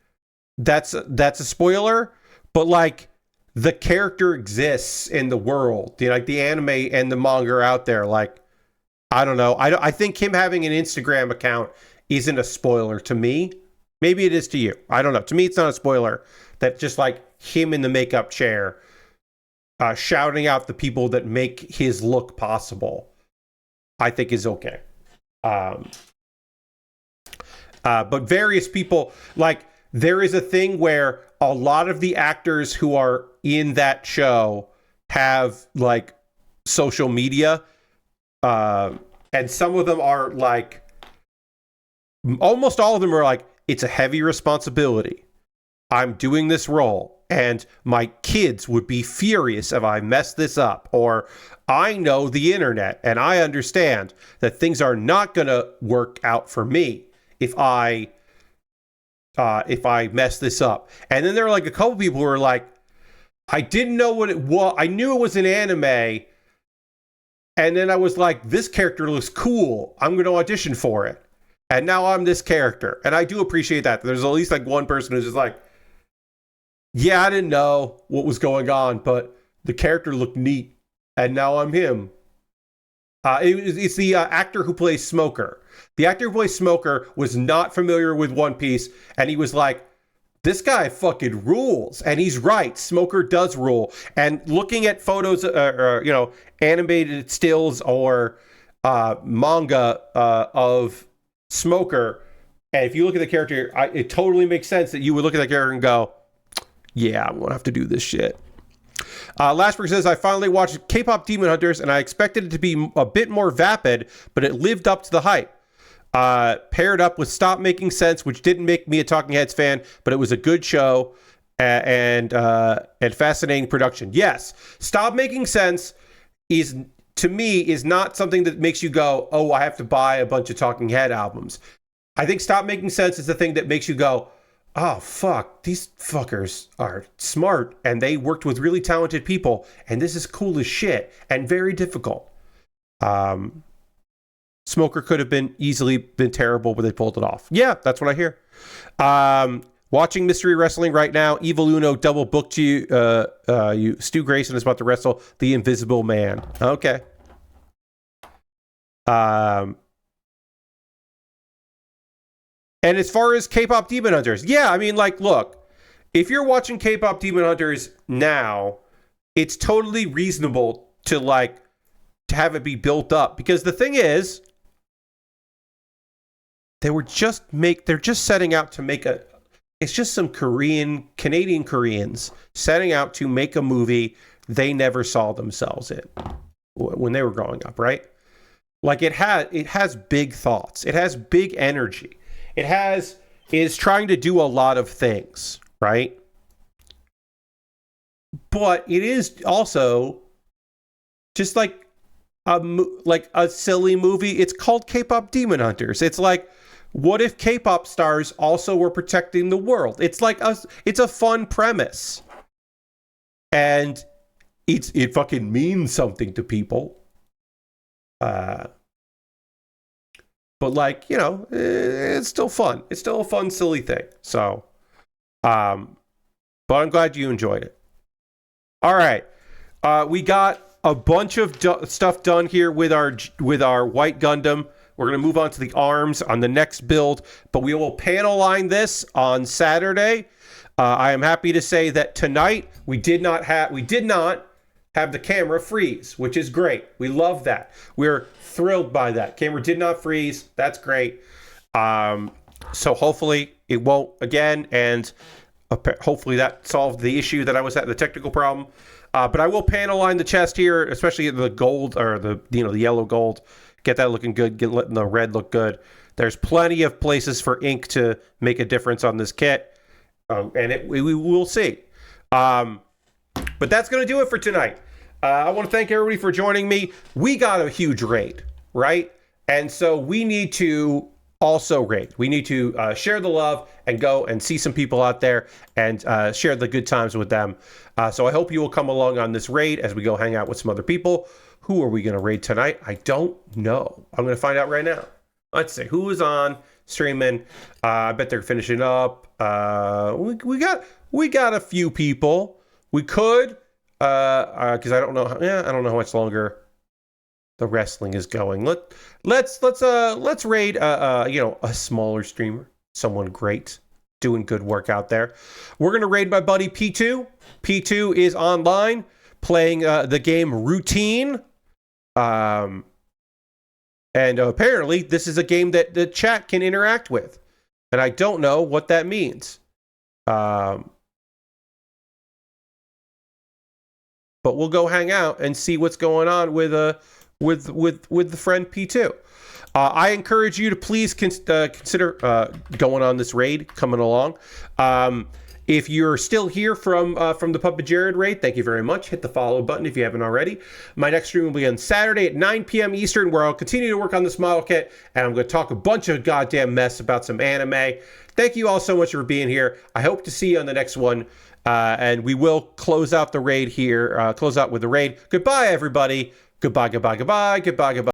Speaker 1: that's a spoiler. But like, the character exists in the world. Like, the anime and the manga are out there. Like, I don't know. I think him having an Instagram account isn't a spoiler to me. Maybe it is to you. I don't know. To me, it's not a spoiler. That just like him in the makeup chair, shouting out the people that make his look possible, I think is okay. But various people, like, there is a thing where a lot of the actors who are in that show have like social media, and some of them are like, almost all of them are like, it's a heavy responsibility. I'm doing this role and my kids would be furious if I mess this up. Or I know the internet and I understand that things are not going to work out for me if I mess this up. And then there are like a couple people who are like, I didn't know what it was. I knew it was an anime. And then I was like, this character looks cool. I'm going to audition for it. and now I'm this character. And I do appreciate that. There's at least like one person who's just like, yeah, I didn't know what was going on, but the character looked neat, and now I'm him. It's the actor who plays Smoker. The actor who plays Smoker was not familiar with One Piece, and he was like, this guy fucking rules. And he's right. Smoker does rule. And looking at photos, animated stills or manga of Smoker, and if you look at the character, it totally makes sense that you would look at that character and go, yeah, I'm going to have to do this shit. Lashberg says, I finally watched K-pop Demon Hunters, and I expected it to be a bit more vapid, but it lived up to the hype. Paired up with Stop Making Sense, which didn't make me a Talking Heads fan, but it was a good show and fascinating production. Yes, Stop Making Sense is, to me, is not something that makes you go, oh, I have to buy a bunch of Talking Head albums. I think Stop Making Sense is the thing that makes you go, oh, fuck, these fuckers are smart, and they worked with really talented people, and this is cool as shit, and very difficult. Smoker could have easily been terrible, but they pulled it off. Yeah, that's what I hear. Watching Mystery Wrestling right now. Evil Uno double booked you. Stu Grayson is about to wrestle the Invisible Man. Okay. And as far as K-pop Demon Hunters, yeah, I mean, like, look, if you're watching K-pop Demon Hunters now, it's totally reasonable to have it be built up, because the thing is, they're just setting out to make it's just some Canadian Koreans setting out to make a movie they never saw themselves in when they were growing up, right? Like, it has big thoughts. It has big energy. It is trying to do a lot of things, right? But it is also just like a silly movie. It's called K-pop Demon Hunters. It's like, what if K-pop stars also were protecting the world? It's like it's a fun premise, and it fucking means something to people. But it's still fun. It's still a fun, silly thing. So, but I'm glad you enjoyed it. All right, we got a bunch of stuff done here with our White Gundam. We're going to move on to the arms on the next build, but we will panel line this on Saturday. I am happy to say that tonight we did not have the camera freeze, which is great. We love that. We're thrilled by that. Camera did not freeze. That's great. So hopefully it won't again, and hopefully that solved the issue that I was at, the technical problem. But I will panel line the chest here, especially the gold or the yellow gold. Get that looking good. Letting the red look good. There's plenty of places for ink to make a difference on this kit, and we will see. But that's going to do it for tonight. I want to thank everybody for joining me. We got a huge raid, right? And so we need to also raid. We need to share the love and go and see some people out there and share the good times with them. So I hope you will come along on this raid as we go hang out with some other people. Who are we going to raid tonight? I don't know. I'm going to find out right now. Let's see. Who is on streaming? I bet they're finishing up. We got a few people. We could, because I don't know. I don't know how much longer the wrestling is going. Let's raid a smaller streamer, someone great, doing good work out there. We're gonna raid my buddy P2. P2 is online playing the game Routine. And apparently this is a game that the chat can interact with, and I don't know what that means. But we'll go hang out and see what's going on with the friend P2. I encourage you to please consider going on this raid, coming along. If you're still here from the Puppet Jared raid, thank you very much. Hit the follow button if you haven't already. My next stream will be on Saturday at 9 p.m. Eastern, where I'll continue to work on this model kit, and I'm going to talk a bunch of goddamn mess about some anime. Thank you all so much for being here. I hope to see you on the next one, and we will close out the raid here. Close out with the raid. Goodbye, everybody. Goodbye, goodbye, goodbye, goodbye, goodbye.